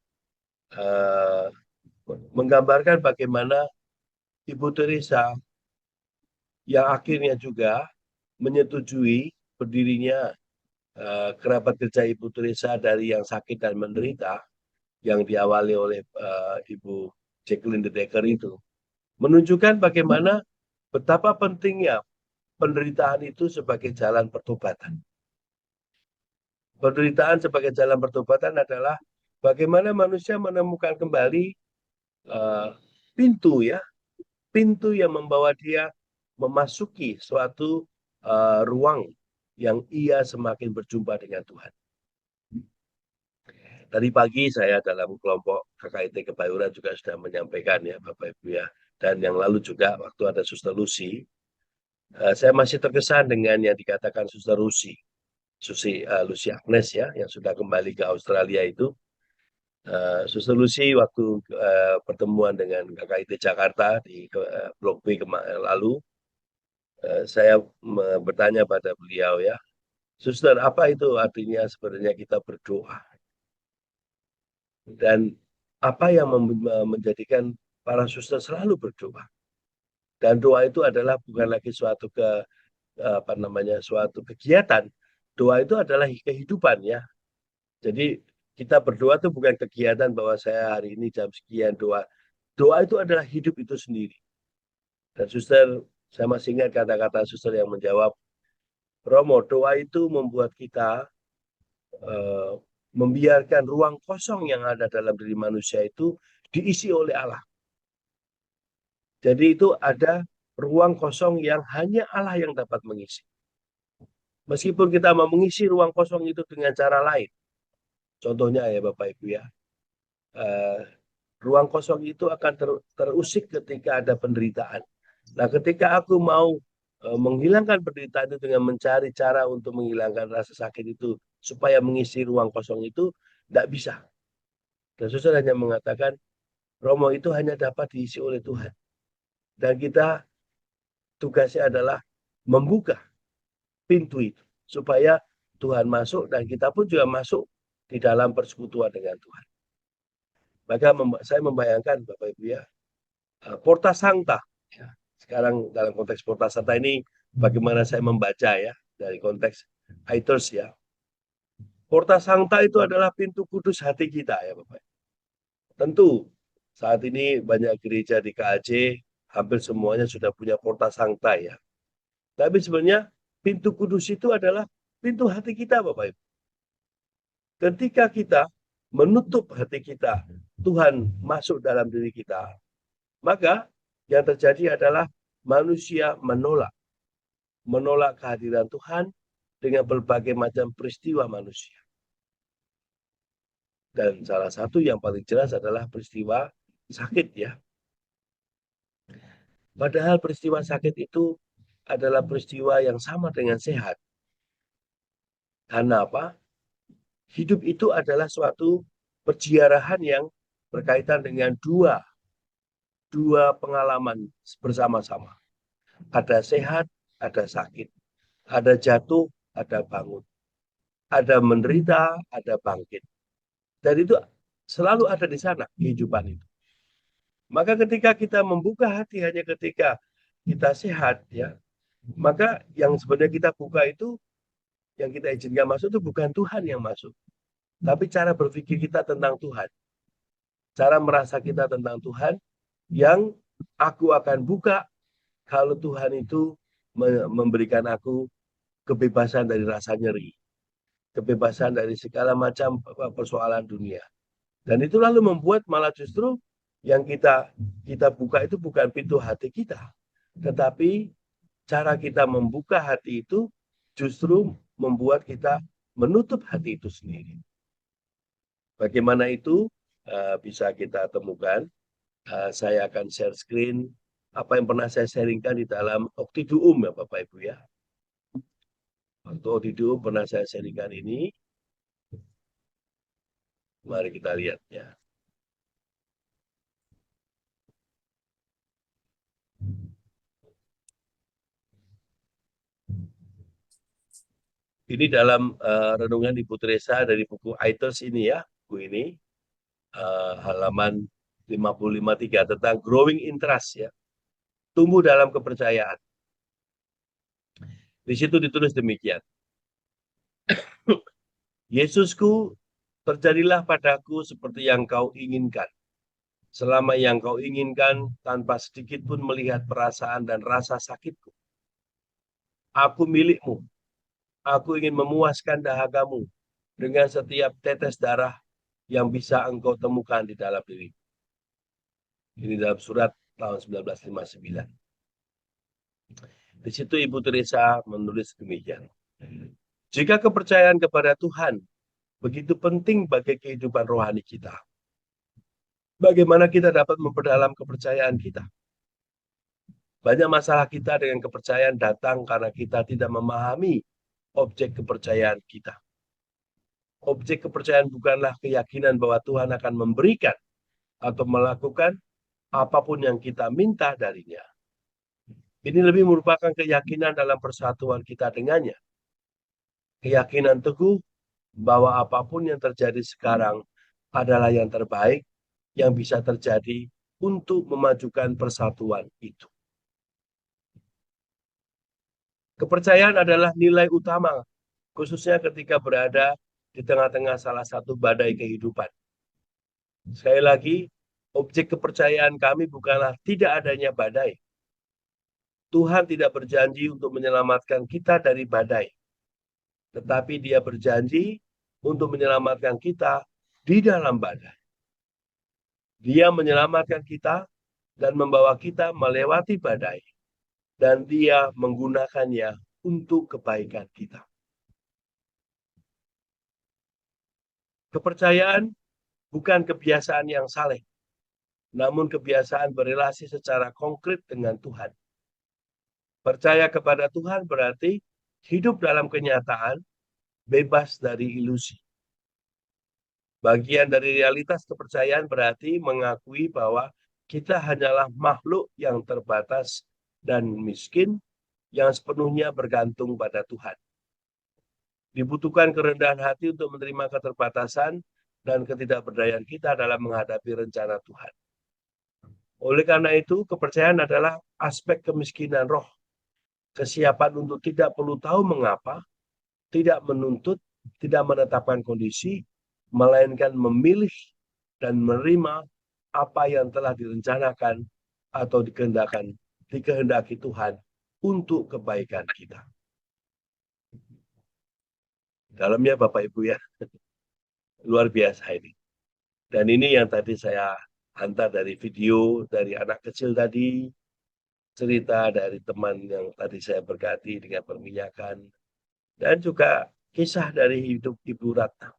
menggambarkan bagaimana Ibu Teresa yang akhirnya juga menyetujui berdirinya kerabat kerja Ibu Teresa dari yang sakit dan menderita yang diawali oleh Ibu Jacqueline de Decker itu, menunjukkan bagaimana betapa pentingnya penderitaan itu sebagai jalan pertobatan. Penderitaan sebagai jalan pertobatan adalah bagaimana manusia menemukan kembali pintu yang membawa dia memasuki suatu ruang yang ia semakin berjumpa dengan Tuhan. Tadi pagi saya dalam kelompok KKIT Kebayuran juga sudah menyampaikan ya Bapak Ibu ya. Dan yang lalu juga waktu ada Suster Lucy, saya masih terkesan dengan yang dikatakan Suster Lucy Agnes ya, yang sudah kembali ke Australia itu. Suster Lucy waktu pertemuan dengan KKIT Jakarta di Blok B lalu, saya bertanya pada beliau ya, Suster, apa itu artinya sebenarnya kita berdoa? Dan apa yang menjadikan para suster selalu berdoa? Dan doa itu adalah bukan lagi suatu suatu kegiatan. Doa itu adalah kehidupan ya. Jadi kita berdoa itu bukan kegiatan bahwa saya hari ini jam sekian doa. Doa itu adalah hidup itu sendiri. Dan suster, saya masih ingat kata-kata suster yang menjawab, Romo, doa itu membuat kita membiarkan ruang kosong yang ada dalam diri manusia itu diisi oleh Allah. Jadi itu ada ruang kosong yang hanya Allah yang dapat mengisi. Meskipun kita mau mengisi ruang kosong itu dengan cara lain. Contohnya ya Bapak Ibu ya, ruang kosong itu akan terusik ketika ada penderitaan. Nah ketika aku mau menghilangkan penderitaan itu dengan mencari cara untuk menghilangkan rasa sakit itu supaya mengisi ruang kosong itu, tidak bisa. Dan Suster hanya mengatakan, Romo itu hanya dapat diisi oleh Tuhan. Dan kita tugasnya adalah membuka pintu itu supaya Tuhan masuk dan kita pun juga masuk di dalam persekutuan dengan Tuhan. Maka saya membayangkan Bapak Ibu ya, Porta Sancta. Ya. Sekarang dalam konteks Porta Sancta ini bagaimana saya membaca ya dari konteks Aetos ya. Porta Sancta itu adalah pintu kudus hati kita ya Bapak. Tentu saat ini banyak gereja di KAJ hampir semuanya sudah punya Porta Sancta ya. Tapi sebenarnya pintu kudus itu adalah pintu hati kita Bapak Ibu. Ketika kita menutup hati kita, Tuhan masuk dalam diri kita, maka yang terjadi adalah manusia menolak kehadiran Tuhan dengan berbagai macam peristiwa manusia. Dan salah satu yang paling jelas adalah peristiwa sakit ya. Padahal peristiwa sakit itu adalah peristiwa yang sama dengan sehat. Karena apa? Hidup itu adalah suatu perziarahan yang berkaitan dengan dua pengalaman bersama-sama. Ada sehat, ada sakit. Ada jatuh, ada bangun. Ada menderita, ada bangkit. Dan itu selalu ada di sana kehidupan itu. Maka ketika kita membuka hati hanya ketika kita sehat ya, maka yang sebenarnya kita buka itu, yang kita izinkan masuk itu bukan Tuhan yang masuk, tapi cara berpikir kita tentang Tuhan, cara merasa kita tentang Tuhan, yang aku akan buka kalau Tuhan itu memberikan aku kebebasan dari rasa nyeri, kebebasan dari segala macam persoalan dunia. Dan itu lalu membuat malah justru yang kita buka itu bukan pintu hati kita, tetapi cara kita membuka hati itu justru membuat kita menutup hati itu sendiri. Bagaimana itu bisa kita temukan? Saya akan share screen apa yang pernah saya sharingkan di dalam Oktiduum ya Bapak Ibu ya. Waktu Oktiduum pernah saya sharingkan ini. Mari kita lihat ya. Ini dalam renungan Ibu Teresa dari buku Aetos ini ya, buku ini halaman 553 tentang growing interest ya, tumbuh dalam kepercayaan. Di situ ditulis demikian. Yesusku, terjadilah padaku seperti yang kau inginkan. Selama yang kau inginkan tanpa sedikit pun melihat perasaan dan rasa sakitku. Aku milikmu. Aku ingin memuaskan dahagamu dengan setiap tetes darah yang bisa engkau temukan di dalam diri. Ini dalam surat tahun 1959. Di situ Ibu Teresa menulis demikian. Jika kepercayaan kepada Tuhan begitu penting bagi kehidupan rohani kita, bagaimana kita dapat memperdalam kepercayaan kita? Banyak masalah kita dengan kepercayaan datang karena kita tidak memahami objek kepercayaan kita. Objek kepercayaan bukanlah keyakinan bahwa Tuhan akan memberikan atau melakukan apapun yang kita minta darinya. Ini lebih merupakan keyakinan dalam persatuan kita dengannya. Keyakinan teguh bahwa apapun yang terjadi sekarang adalah yang terbaik yang bisa terjadi untuk memajukan persatuan itu. Kepercayaan adalah nilai utama, khususnya ketika berada di tengah-tengah salah satu badai kehidupan. Sekali lagi, objek kepercayaan kami bukanlah tidak adanya badai. Tuhan tidak berjanji untuk menyelamatkan kita dari badai, tetapi Dia berjanji untuk menyelamatkan kita di dalam badai. Dia menyelamatkan kita dan membawa kita melewati badai, dan Dia menggunakannya untuk kebaikan kita. Kepercayaan bukan kebiasaan yang saleh, namun kebiasaan berelasi secara konkret dengan Tuhan. Percaya kepada Tuhan berarti hidup dalam kenyataan, bebas dari ilusi. Bagian dari realitas kepercayaan berarti mengakui bahwa kita hanyalah makhluk yang terbatas dan miskin yang sepenuhnya bergantung pada Tuhan. Dibutuhkan kerendahan hati untuk menerima keterbatasan dan ketidakberdayaan kita dalam menghadapi rencana Tuhan. Oleh karena itu, kepercayaan adalah aspek kemiskinan roh, kesiapan untuk tidak perlu tahu mengapa, tidak menuntut, tidak menetapkan kondisi, melainkan memilih dan menerima apa yang telah direncanakan atau dikehendaki Tuhan untuk kebaikan kita. Dalamnya Bapak Ibu ya, luar biasa ini. Dan ini yang tadi saya hantar dari video dari anak kecil tadi, cerita dari teman yang tadi saya berkati dengan perminyakan, dan juga kisah dari hidup Ibu Ratna.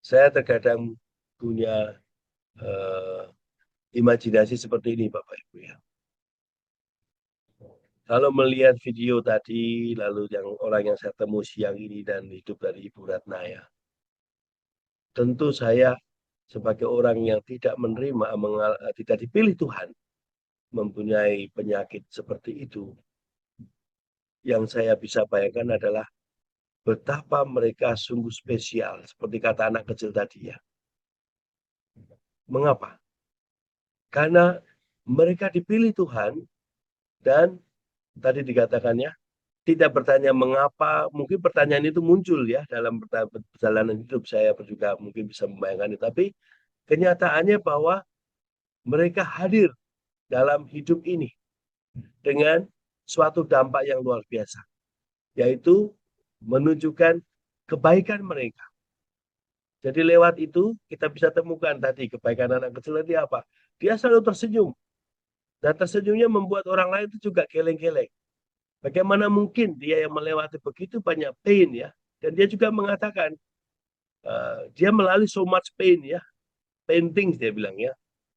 Saya terkadang punya imajinasi seperti ini Bapak Ibu ya. Kalau melihat video tadi, lalu orang yang saya temui siang ini dan hidup dari Ibu Ratna ya, tentu saya sebagai orang yang tidak menerima, tidak dipilih Tuhan, mempunyai penyakit seperti itu, yang saya bisa bayangkan adalah betapa mereka sungguh spesial, seperti kata anak kecil tadi ya. Mengapa? Karena mereka dipilih Tuhan, dan tadi dikatakannya, tidak bertanya mengapa, mungkin pertanyaan itu muncul ya dalam perjalanan hidup saya juga mungkin bisa membayangkan itu, tapi kenyataannya bahwa mereka hadir dalam hidup ini dengan suatu dampak yang luar biasa, yaitu menunjukkan kebaikan mereka. Jadi lewat itu kita bisa temukan tadi kebaikan anak kecil tadi apa? Dia selalu tersenyum. Dan tersenyumnya membuat orang lain itu juga geleng-geleng. Bagaimana mungkin dia yang melewati begitu banyak pain ya. Dan dia juga mengatakan, dia melalui so much pain ya. Pain things dia bilang ya.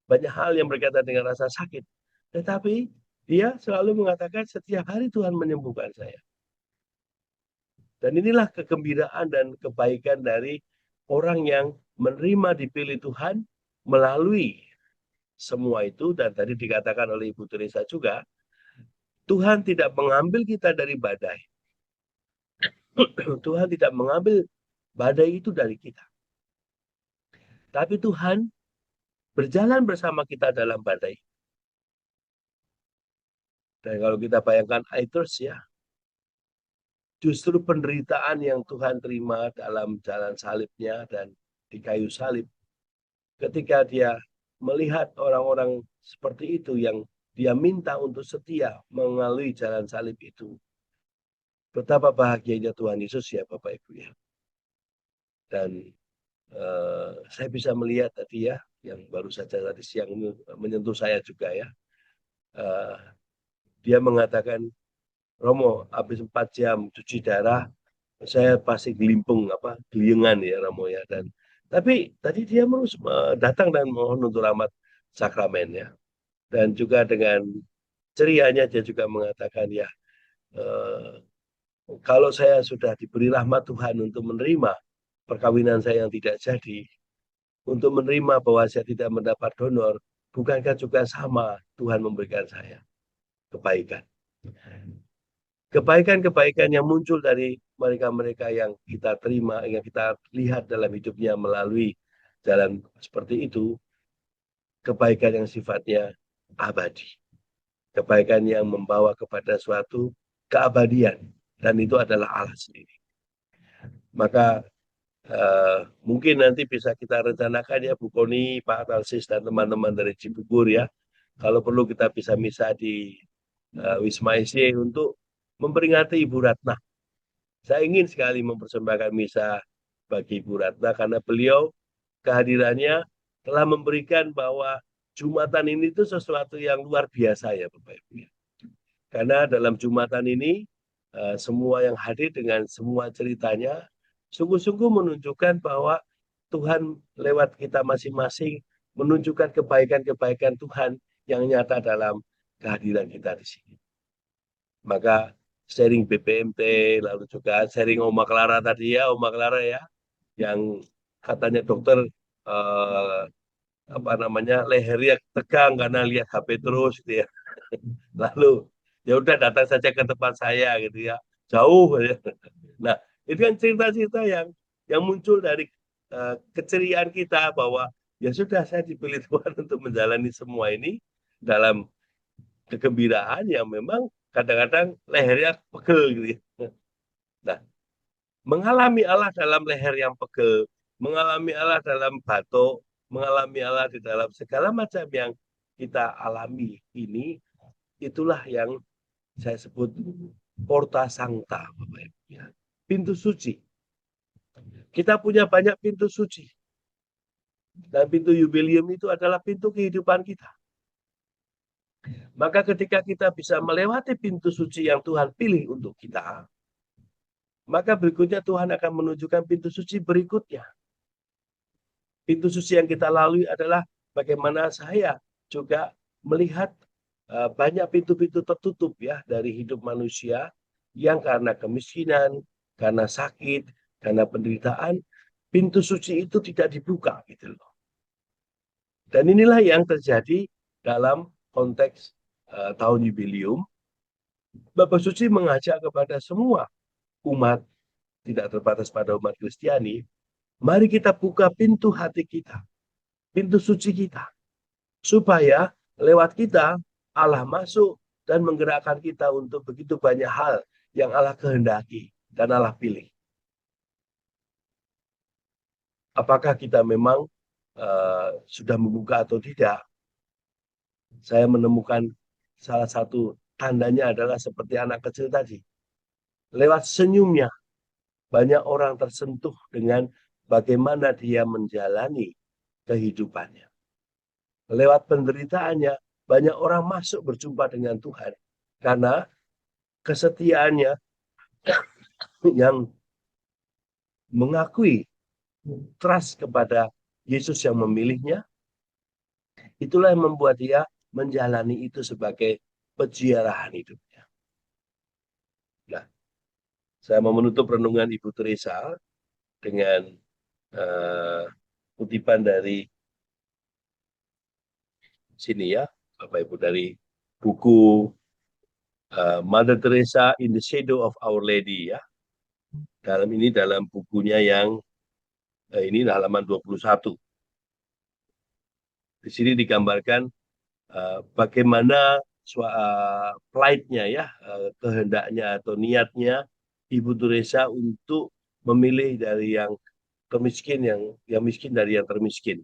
Banyak hal yang berkaitan dengan rasa sakit. Tetapi dia selalu mengatakan setiap hari Tuhan menyembuhkan saya. Dan inilah kegembiraan dan kebaikan dari orang yang menerima dipilih Tuhan melalui semua itu. Dan tadi dikatakan oleh Ibu Teresa juga, Tuhan tidak mengambil kita dari badai. Tuhan tidak mengambil badai itu dari kita. Tapi Tuhan berjalan bersama kita dalam badai. Dan kalau kita bayangkan Aethers ya, justru penderitaan yang Tuhan terima dalam jalan salibnya dan di kayu salib, ketika dia melihat orang-orang seperti itu yang dia minta untuk setia melalui jalan salib itu, betapa bahagianya Tuhan Yesus ya Bapak Ibu ya. Dan saya bisa melihat tadi ya, yang baru saja tadi siang ini menyentuh saya juga ya. Dia mengatakan, Romo, habis 4 jam cuci darah, saya pasti gelimpung geliengan ya Romo ya. Dan tapi tadi dia terus datang dan mohon untuk rahmat sakramen ya. Dan juga dengan cerianya dia juga mengatakan ya, kalau saya sudah diberi rahmat Tuhan untuk menerima perkawinan saya yang tidak jadi, untuk menerima bahwa saya tidak mendapat donor, bukankah juga sama Tuhan memberikan saya kebaikan? Kebaikan-kebaikan yang muncul dari mereka-mereka yang kita terima, yang kita lihat dalam hidupnya melalui jalan seperti itu, kebaikan yang sifatnya abadi. Kebaikan yang membawa kepada suatu keabadian. Dan itu adalah Allah sendiri. Maka mungkin nanti bisa kita rencanakan ya Bu Koni, Pak Talsis dan teman-teman dari Cibubur ya. Kalau perlu kita bisa misa di Wisma IC untuk memperingati Ibu Ratna. Saya ingin sekali mempersembahkan misa bagi Ibu Ratna karena beliau kehadirannya telah memberikan bahwa Jumatan ini itu sesuatu yang luar biasa ya Bapak Ibu. Karena dalam Jumatan ini semua yang hadir dengan semua ceritanya sungguh-sungguh menunjukkan bahwa Tuhan lewat kita masing-masing menunjukkan kebaikan-kebaikan Tuhan yang nyata dalam kehadiran kita di sini. Maka sharing BPMT, lalu juga sharing Oma Clara tadi ya, Oma Clara ya, yang katanya dokter lehernya tegang karena lihat HP terus gitu ya. Lalu ya udah datang saja ke tempat saya gitu ya, jauh ya. Nah, itu kan cerita-cerita yang muncul dari keceriaan kita bahwa ya sudah, saya dipilih Tuhan untuk menjalani semua ini dalam kegembiraan yang memang kadang-kadang lehernya pegel gitu ya. Nah, mengalami Allah dalam leher yang pegel, mengalami Allah dalam batuk, mengalami Allah di dalam segala macam yang kita alami ini, itulah yang saya sebut porta sancta, Bapak Ibu, ya. Pintu suci. Kita punya banyak pintu suci. Dan pintu jubilium itu adalah pintu kehidupan kita. Maka ketika kita bisa melewati pintu suci yang Tuhan pilih untuk kita, maka berikutnya Tuhan akan menunjukkan pintu suci berikutnya. Pintu suci yang kita lalui adalah bagaimana saya juga melihat banyak pintu-pintu tertutup ya dari hidup manusia yang karena kemiskinan, karena sakit, karena penderitaan, pintu suci itu tidak dibuka gitu loh. Dan inilah yang terjadi dalam konteks tahun jubilium. Bapak Suci mengajak kepada semua umat, tidak terbatas pada umat Kristiani, mari kita buka pintu hati kita, pintu suci kita, supaya lewat kita Allah masuk dan menggerakkan kita untuk begitu banyak hal yang Allah kehendaki dan Allah pilih. Apakah kita memang sudah membuka atau tidak? Saya menemukan salah satu tandanya adalah seperti anak kecil tadi. Lewat senyumnya, banyak orang tersentuh dengan bagaimana dia menjalani kehidupannya. Lewat penderitaannya, banyak orang masuk berjumpa dengan Tuhan. Karena kesetiaannya yang mengakui trust kepada Yesus yang memilihnya, itulah yang membuat dia menjalani itu sebagai peziarahan hidupnya. Nah, saya mau menutup renungan Ibu Teresa dengan kutipan dari sini ya, Bapak Ibu, dari buku Mother Teresa in the Shadow of Our Lady ya. Dalam bukunya yang ini halaman 21. Di sini digambarkan bagaimana plight-nya ya, kehendaknya atau niatnya Ibu Teresa untuk memilih dari yang termiskin, yang miskin dari yang termiskin.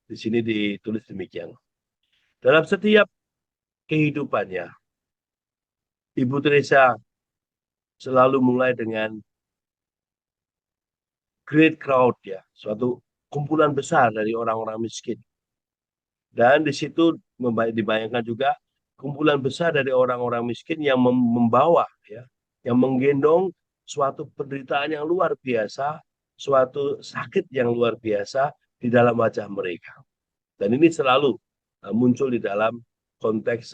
Di sini ditulis demikian. Dalam setiap kehidupannya, Ibu Teresa selalu mulai dengan great crowd ya, suatu kumpulan besar dari orang-orang miskin. Dan di situ dibayangkan juga kumpulan besar dari orang-orang miskin yang membawa ya, yang menggendong suatu penderitaan yang luar biasa, suatu sakit yang luar biasa di dalam wajah mereka. Dan ini selalu muncul di dalam konteks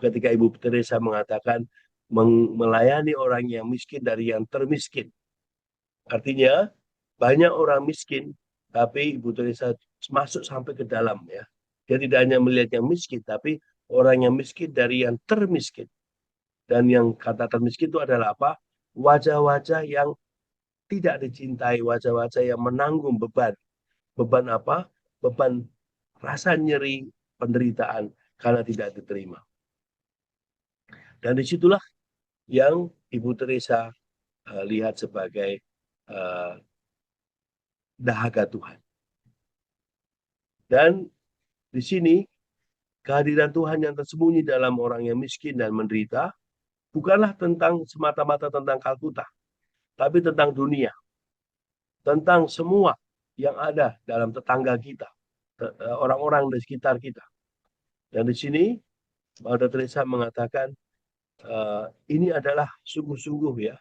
ketika Ibu Teresa mengatakan melayani orang yang miskin dari yang termiskin. Artinya banyak orang miskin, tapi Ibu Teresa masuk sampai ke dalam ya. Dia tidak hanya melihat yang miskin, tapi orang yang miskin dari yang termiskin. Dan yang kata termiskin itu adalah apa? Wajah-wajah yang tidak dicintai, wajah-wajah yang menanggung beban. Beban apa? Beban rasa nyeri, penderitaan karena tidak diterima. Dan disitulah yang Ibu Teresa lihat sebagai dahaga Tuhan. Dan di sini kehadiran Tuhan yang tersembunyi dalam orang yang miskin dan menderita bukanlah tentang semata-mata tentang Kalkuta, tapi tentang dunia, tentang semua yang ada dalam tetangga kita, orang-orang di sekitar kita. Dan di sini Mother Teresa mengatakan ini adalah sungguh-sungguh ya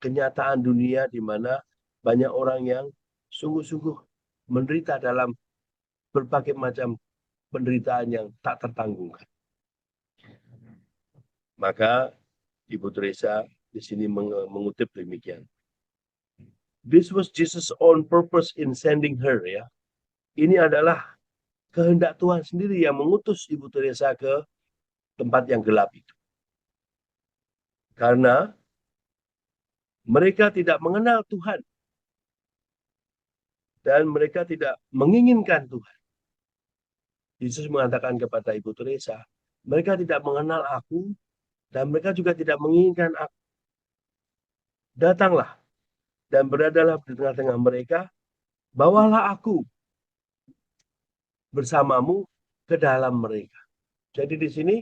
kenyataan dunia di mana banyak orang yang sungguh-sungguh menderita dalam berbagai macam penderitaan yang tak tertanggungkan. Maka Ibu Teresa di sini mengutip demikian. This was Jesus' own purpose in sending her ya. Ini adalah kehendak Tuhan sendiri yang mengutus Ibu Teresa ke tempat yang gelap itu. Karena Mereka tidak mengenal Tuhan. Dan mereka tidak menginginkan Tuhan. Yesus mengatakan kepada Ibu Teresa, mereka tidak mengenal aku, dan mereka juga tidak menginginkan aku. Datanglah dan beradalah di tengah-tengah mereka, bawalah aku bersamamu ke dalam mereka. Jadi di sini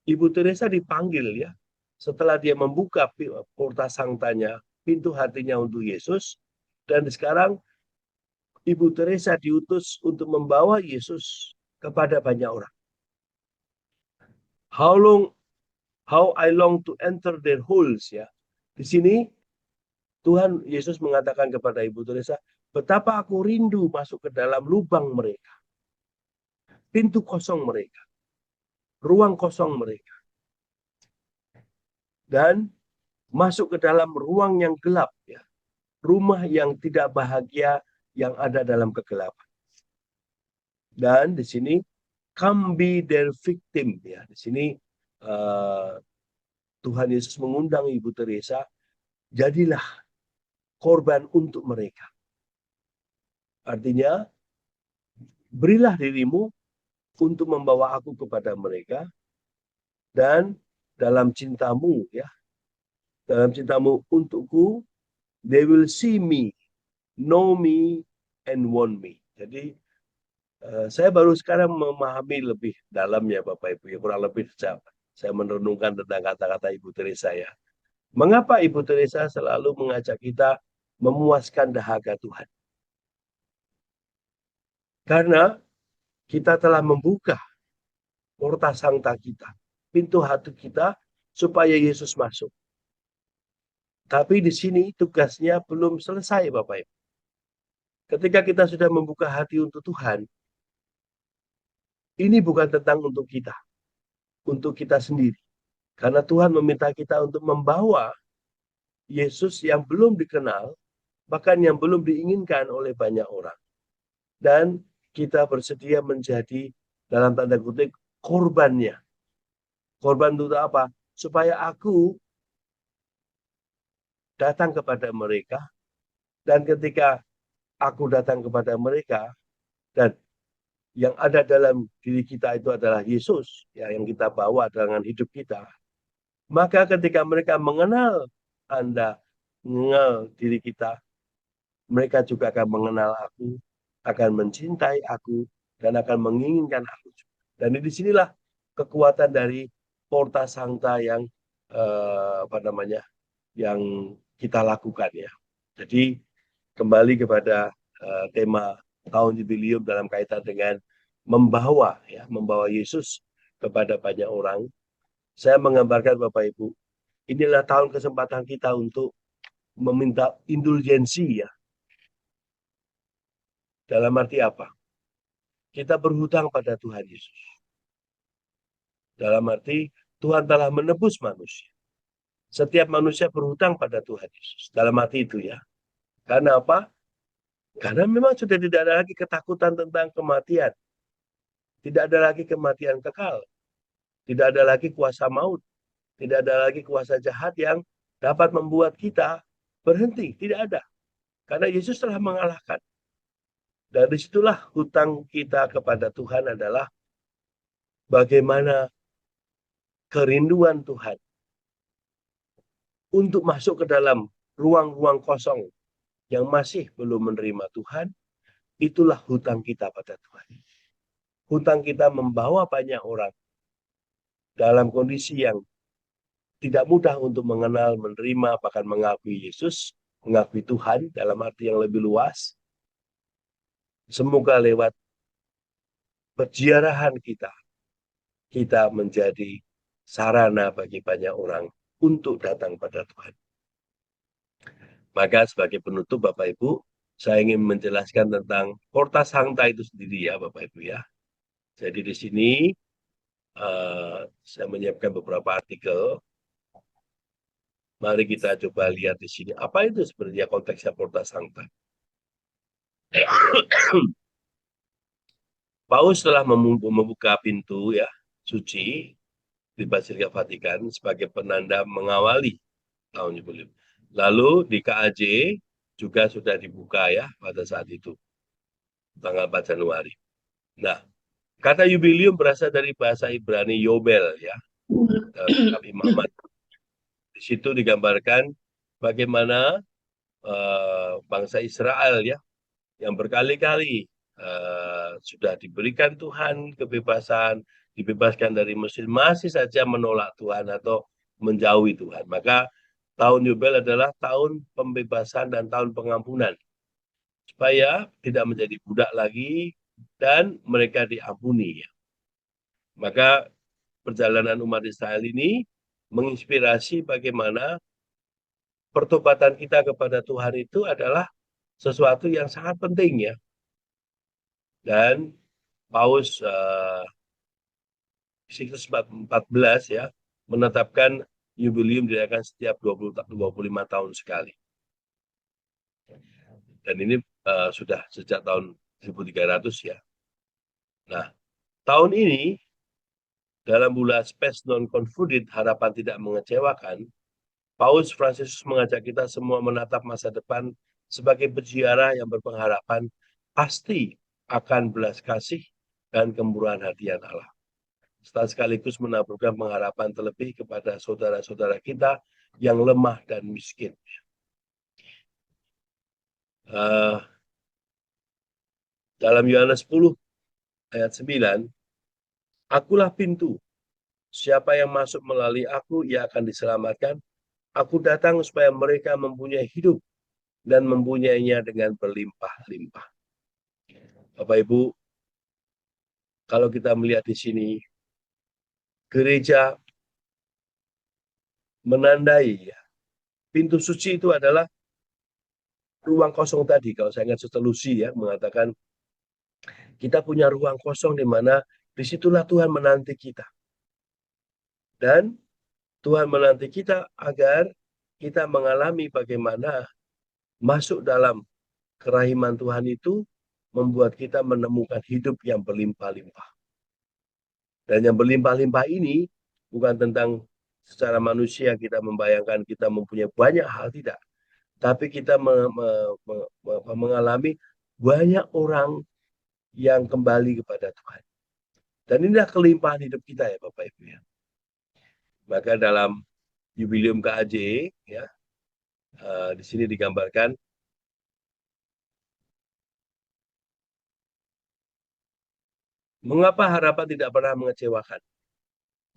Ibu Teresa dipanggil ya, setelah dia membuka porta sangtanya, pintu hatinya untuk Yesus, dan sekarang Ibu Teresa diutus untuk membawa Yesus kepada banyak orang. How I long to enter their holes ya. Di sini Tuhan Yesus mengatakan kepada Ibu Teresa, betapa aku rindu masuk ke dalam lubang mereka, pintu kosong mereka, ruang kosong mereka, dan masuk ke dalam ruang yang gelap ya, rumah yang tidak bahagia yang ada dalam kegelapan. Dan di sini come be their victim ya. Di sini Tuhan Yesus mengundang Ibu Teresa, jadilah korban untuk mereka. Artinya, berilah dirimu untuk membawa aku kepada mereka, dan dalam cintamu ya, dalam cintamu untukku, they will see me, know me, and want me. Jadi saya baru sekarang memahami lebih dalam ya Bapak Ibu, ya kurang lebih saya merenungkan tentang kata-kata Ibu Teresa ya. Mengapa Ibu Teresa selalu mengajak kita memuaskan dahaga Tuhan? Karena kita telah membuka porta sangta kita, pintu hati kita, supaya Yesus masuk. Tapi di sini tugasnya belum selesai Bapak Ibu. Ketika kita sudah membuka hati untuk Tuhan, ini bukan tentang untuk kita sendiri. Karena Tuhan meminta kita untuk membawa Yesus yang belum dikenal, bahkan yang belum diinginkan oleh banyak orang. Dan kita bersedia menjadi, dalam tanda kutip, korbannya. Korban untuk apa? Supaya aku datang kepada mereka, dan ketika aku datang kepada mereka, dan yang ada dalam diri kita itu adalah Yesus, ya, yang kita bawa dengan hidup kita. Maka ketika mereka mengenal Anda, mengenal diri kita, mereka juga akan mengenal aku, akan mencintai aku, dan akan menginginkan aku. Dan disinilah kekuatan dari porta sangta yang yang kita lakukan ya. Jadi kembali kepada tema tahun jubileum dalam kaitan dengan membawa Yesus kepada banyak orang. Saya menggambarkan Bapak Ibu, inilah tahun kesempatan kita untuk meminta indulgensi ya. Dalam arti apa? Kita berhutang pada Tuhan Yesus. Dalam arti Tuhan telah menebus manusia. Setiap manusia berhutang pada Tuhan Yesus. Dalam arti itu ya. Karena apa? Karena memang sudah tidak ada lagi ketakutan tentang kematian. Tidak ada lagi kematian kekal. Tidak ada lagi kuasa maut. Tidak ada lagi kuasa jahat yang dapat membuat kita berhenti. Tidak ada. Karena Yesus telah mengalahkan. Dan disitulah hutang kita kepada Tuhan adalah bagaimana kerinduan Tuhan untuk masuk ke dalam ruang-ruang kosong yang masih belum menerima Tuhan. Itulah hutang kita pada Tuhan. Hutang kita membawa banyak orang dalam kondisi yang tidak mudah untuk mengenal, menerima, bahkan mengakui Yesus, mengakui Tuhan dalam arti yang lebih luas. Semoga lewat perziarahan kita menjadi sarana bagi banyak orang untuk datang pada Tuhan. Maka sebagai penutup Bapak Ibu, saya ingin menjelaskan tentang porta sangta itu sendiri ya Bapak Ibu ya. Jadi di sini saya menyiapkan beberapa artikel. Mari kita coba lihat di sini. Apa itu sebenarnya konteksnya porta sangta? Paus telah membuka pintu ya suci di Basilika Vatikan sebagai penanda mengawali tahun jubileum. Lalu di KAJ juga sudah dibuka ya pada saat itu, tanggal 4 Januari. Nah, kata jubilium berasal dari bahasa Ibrani Yobel ya, kitab Imamat. Di situ digambarkan bagaimana bangsa Israel ya, yang berkali-kali sudah diberikan Tuhan kebebasan, dibebaskan dari Mesir, masih saja menolak Tuhan atau menjauhi Tuhan. Maka tahun Yobel adalah tahun pembebasan dan tahun pengampunan, supaya tidak menjadi budak lagi dan mereka diampuni. Maka perjalanan umat Israel ini menginspirasi bagaimana pertobatan kita kepada Tuhan itu adalah sesuatu yang sangat penting ya. Dan Paus Siklus 14 ya menetapkan jubilium dirayakan setiap 25 tahun sekali. Dan ini sudah sejak tahun 1300 ya. Nah, tahun ini dalam bulan Spes non confudit, harapan tidak mengecewakan, Paus Fransiskus mengajak kita semua menatap masa depan sebagai peziarah yang berpengharapan pasti akan belas kasih dan kemurahan hadirat Allah. Serta sekaligus menaburkan pengharapan terlebih kepada saudara-saudara kita yang lemah dan miskin. Dalam Yohanes 10 ayat 9, akulah pintu. Siapa yang masuk melalui aku, ia akan diselamatkan. Aku datang supaya mereka mempunyai hidup dan mempunyainya dengan berlimpah-limpah. Bapak Ibu, kalau kita melihat di sini, gereja menandai ya, pintu suci itu adalah ruang kosong tadi. Kalau saya ingat Suster Lucy ya mengatakan kita punya ruang kosong di mana disitulah Tuhan menanti kita. Dan Tuhan menanti kita agar kita mengalami bagaimana masuk dalam kerahiman Tuhan itu membuat kita menemukan hidup yang berlimpah-limpah. Dan yang berlimpah-limpah ini bukan tentang secara manusia kita membayangkan kita mempunyai banyak hal, tidak. Tapi kita mengalami banyak orang yang kembali kepada Tuhan. Dan inilah kelimpahan hidup kita ya Bapak Ibu ya. Maka dalam jubilium KAJ ya, di sini digambarkan mengapa harapan tidak pernah mengecewakan.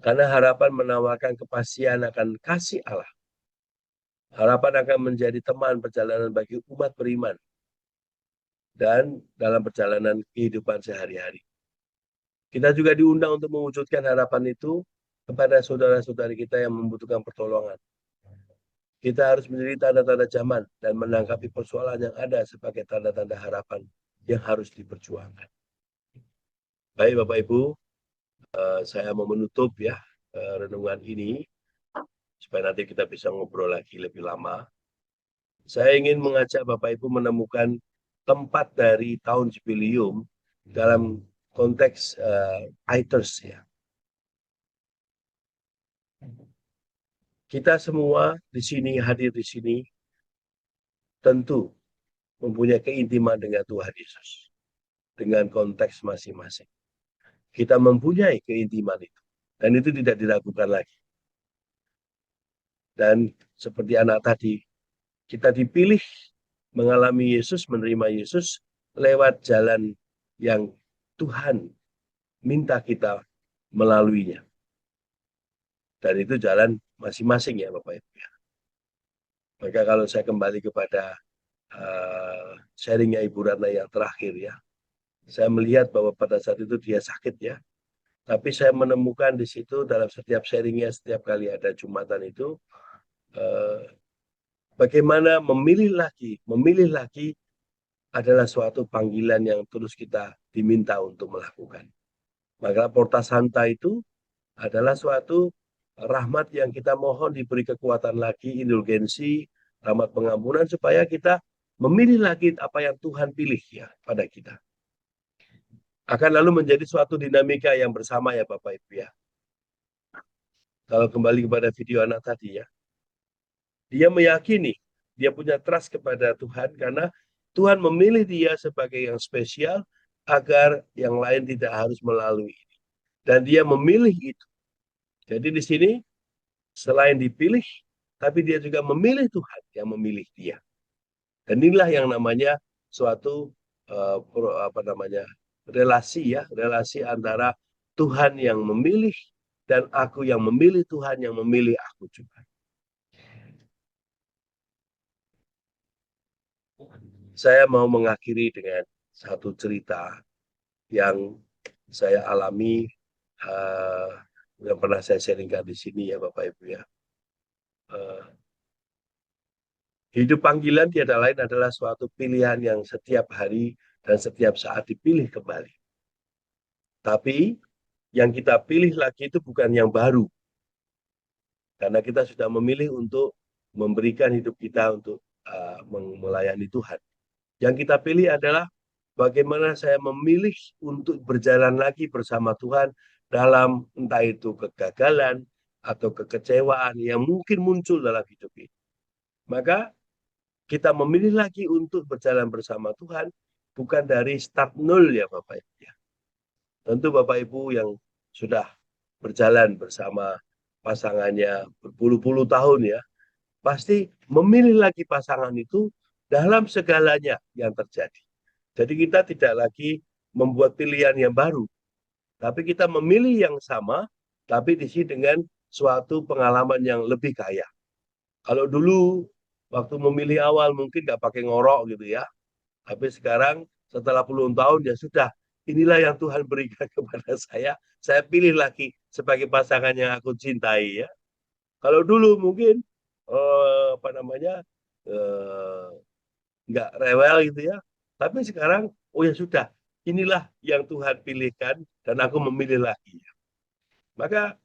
Karena harapan menawarkan kepastian akan kasih Allah. Harapan akan menjadi teman perjalanan bagi umat beriman dan dalam perjalanan kehidupan sehari-hari. Kita juga diundang untuk mewujudkan harapan itu kepada saudara-saudari kita yang membutuhkan pertolongan. Kita harus menjadi tanda-tanda zaman dan menanggapi persoalan yang ada sebagai tanda-tanda harapan yang harus diperjuangkan. Baik Bapak Ibu, saya mau menutup ya renungan ini supaya nanti kita bisa ngobrol lagi lebih lama. Saya ingin mengajak Bapak Ibu menemukan tempat dari tahun jubilium dalam konteks ITERS ya. Kita semua di sini, hadir di sini, tentu mempunyai keintiman dengan Tuhan Yesus. Dengan konteks masing-masing. Kita mempunyai keintiman itu. Dan itu tidak diragukan lagi. Dan seperti anak tadi, kita dipilih mengalami Yesus, menerima Yesus lewat jalan yang Tuhan minta kita melaluinya. Dan itu jalan masing-masing ya Bapak Ibu. Maka kalau saya kembali kepada sharingnya Ibu Ratna yang terakhir ya, saya melihat bahwa pada saat itu dia sakit ya, tapi saya menemukan di situ dalam setiap sharingnya, setiap kali ada Jumatan itu, bagaimana memilih lagi adalah suatu panggilan yang terus kita diminta untuk melakukan. Maka Porta Santa itu adalah suatu rahmat yang kita mohon diberi kekuatan lagi, indulgensi, rahmat pengampunan, supaya kita memilih lagi apa yang Tuhan pilih ya pada kita. Akan lalu menjadi suatu dinamika yang bersama ya Bapak Ibu ya. Kalau kembali kepada video anak tadi ya, dia meyakini dia punya trust kepada Tuhan karena Tuhan memilih dia sebagai yang spesial agar yang lain tidak harus melalui ini. Dan dia memilih itu. Jadi di sini selain dipilih, tapi dia juga memilih Tuhan yang memilih dia. Dan inilah yang namanya suatu relasi ya, relasi antara Tuhan yang memilih dan aku yang memilih Tuhan yang memilih aku juga. Saya mau mengakhiri dengan satu cerita yang saya alami, yang pernah saya sharingkan di sini ya Bapak Ibu ya. Hidup panggilan tiada lain adalah suatu pilihan yang setiap hari dan setiap saat dipilih kembali. Tapi yang kita pilih lagi itu bukan yang baru. Karena kita sudah memilih untuk memberikan hidup kita untuk melayani Tuhan. Yang kita pilih adalah bagaimana saya memilih untuk berjalan lagi bersama Tuhan dalam entah itu kegagalan atau kekecewaan yang mungkin muncul dalam hidup ini. Maka kita memilih lagi untuk berjalan bersama Tuhan bukan dari start nol ya Bapak Ibu ya. Tentu Bapak Ibu yang sudah berjalan bersama pasangannya berpuluh-puluh tahun ya, pasti memilih lagi pasangan itu dalam segalanya yang terjadi. Jadi kita tidak lagi membuat pilihan yang baru, tapi kita memilih yang sama, tapi diisi dengan suatu pengalaman yang lebih kaya. Kalau dulu waktu memilih awal mungkin nggak pakai ngorok gitu ya, tapi sekarang setelah puluhan tahun ya sudah, inilah yang Tuhan berikan kepada saya pilih lagi sebagai pasangan yang aku cintai ya. Kalau dulu mungkin nggak rewel gitu ya, tapi sekarang oh ya sudah, inilah yang Tuhan pilihkan dan aku memilih lagi. Maka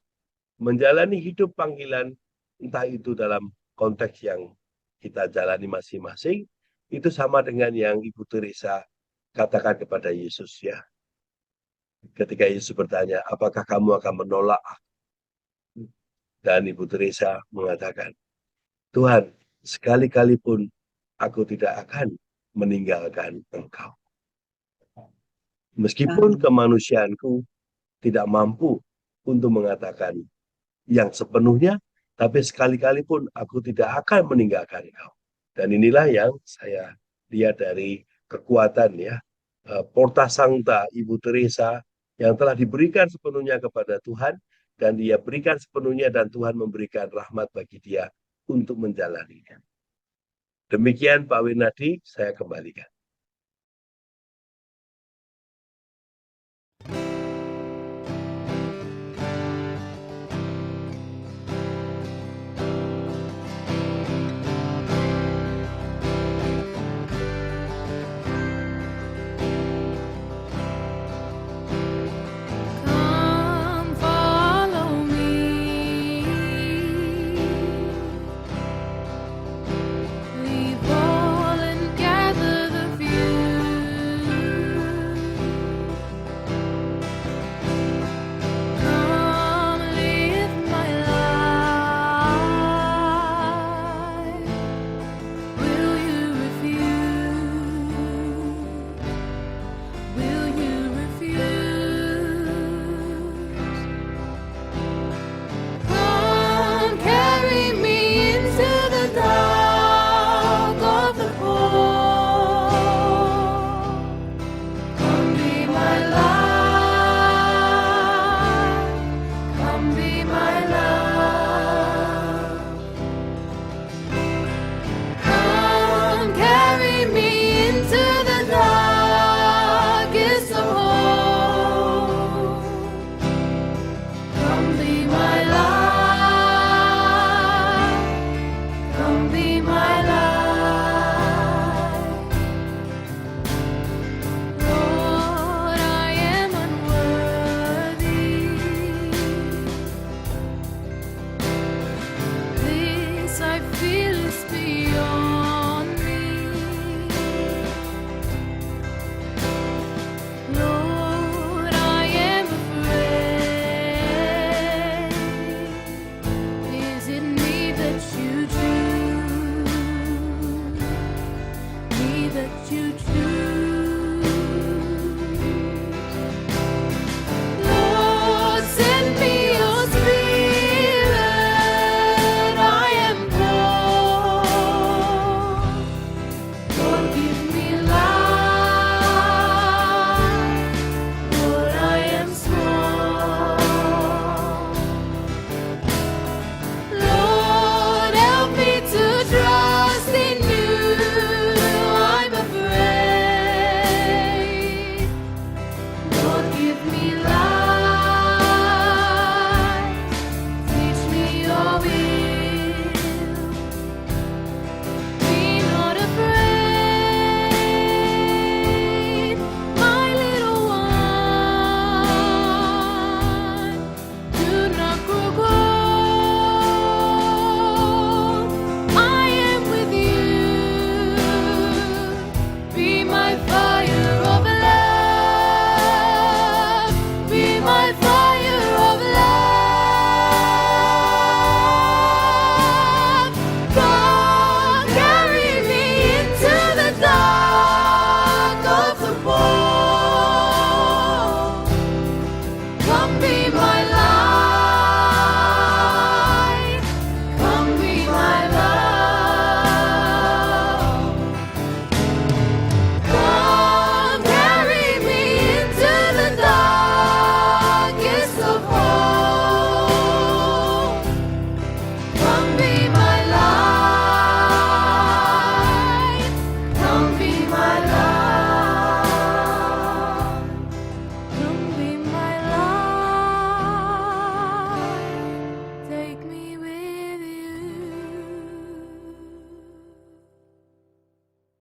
menjalani hidup panggilan entah itu dalam konteks yang kita jalani masing-masing itu sama dengan yang Ibu Teresa katakan kepada Yesus ya. Ketika Yesus bertanya, apakah kamu akan menolak aku? Dan Ibu Teresa mengatakan, Tuhan, sekali-kali pun aku tidak akan meninggalkan Engkau. Meskipun kemanusiaanku tidak mampu untuk mengatakan yang sepenuhnya, tapi sekali-kali pun aku tidak akan meninggalkan Engkau. Dan inilah yang saya lihat dari kekuatan ya, Porta Sancta Ibu Teresa yang telah diberikan sepenuhnya kepada Tuhan dan dia berikan sepenuhnya dan Tuhan memberikan rahmat bagi dia untuk menjalaninya. Demikian Pak Winadi, saya kembalikan.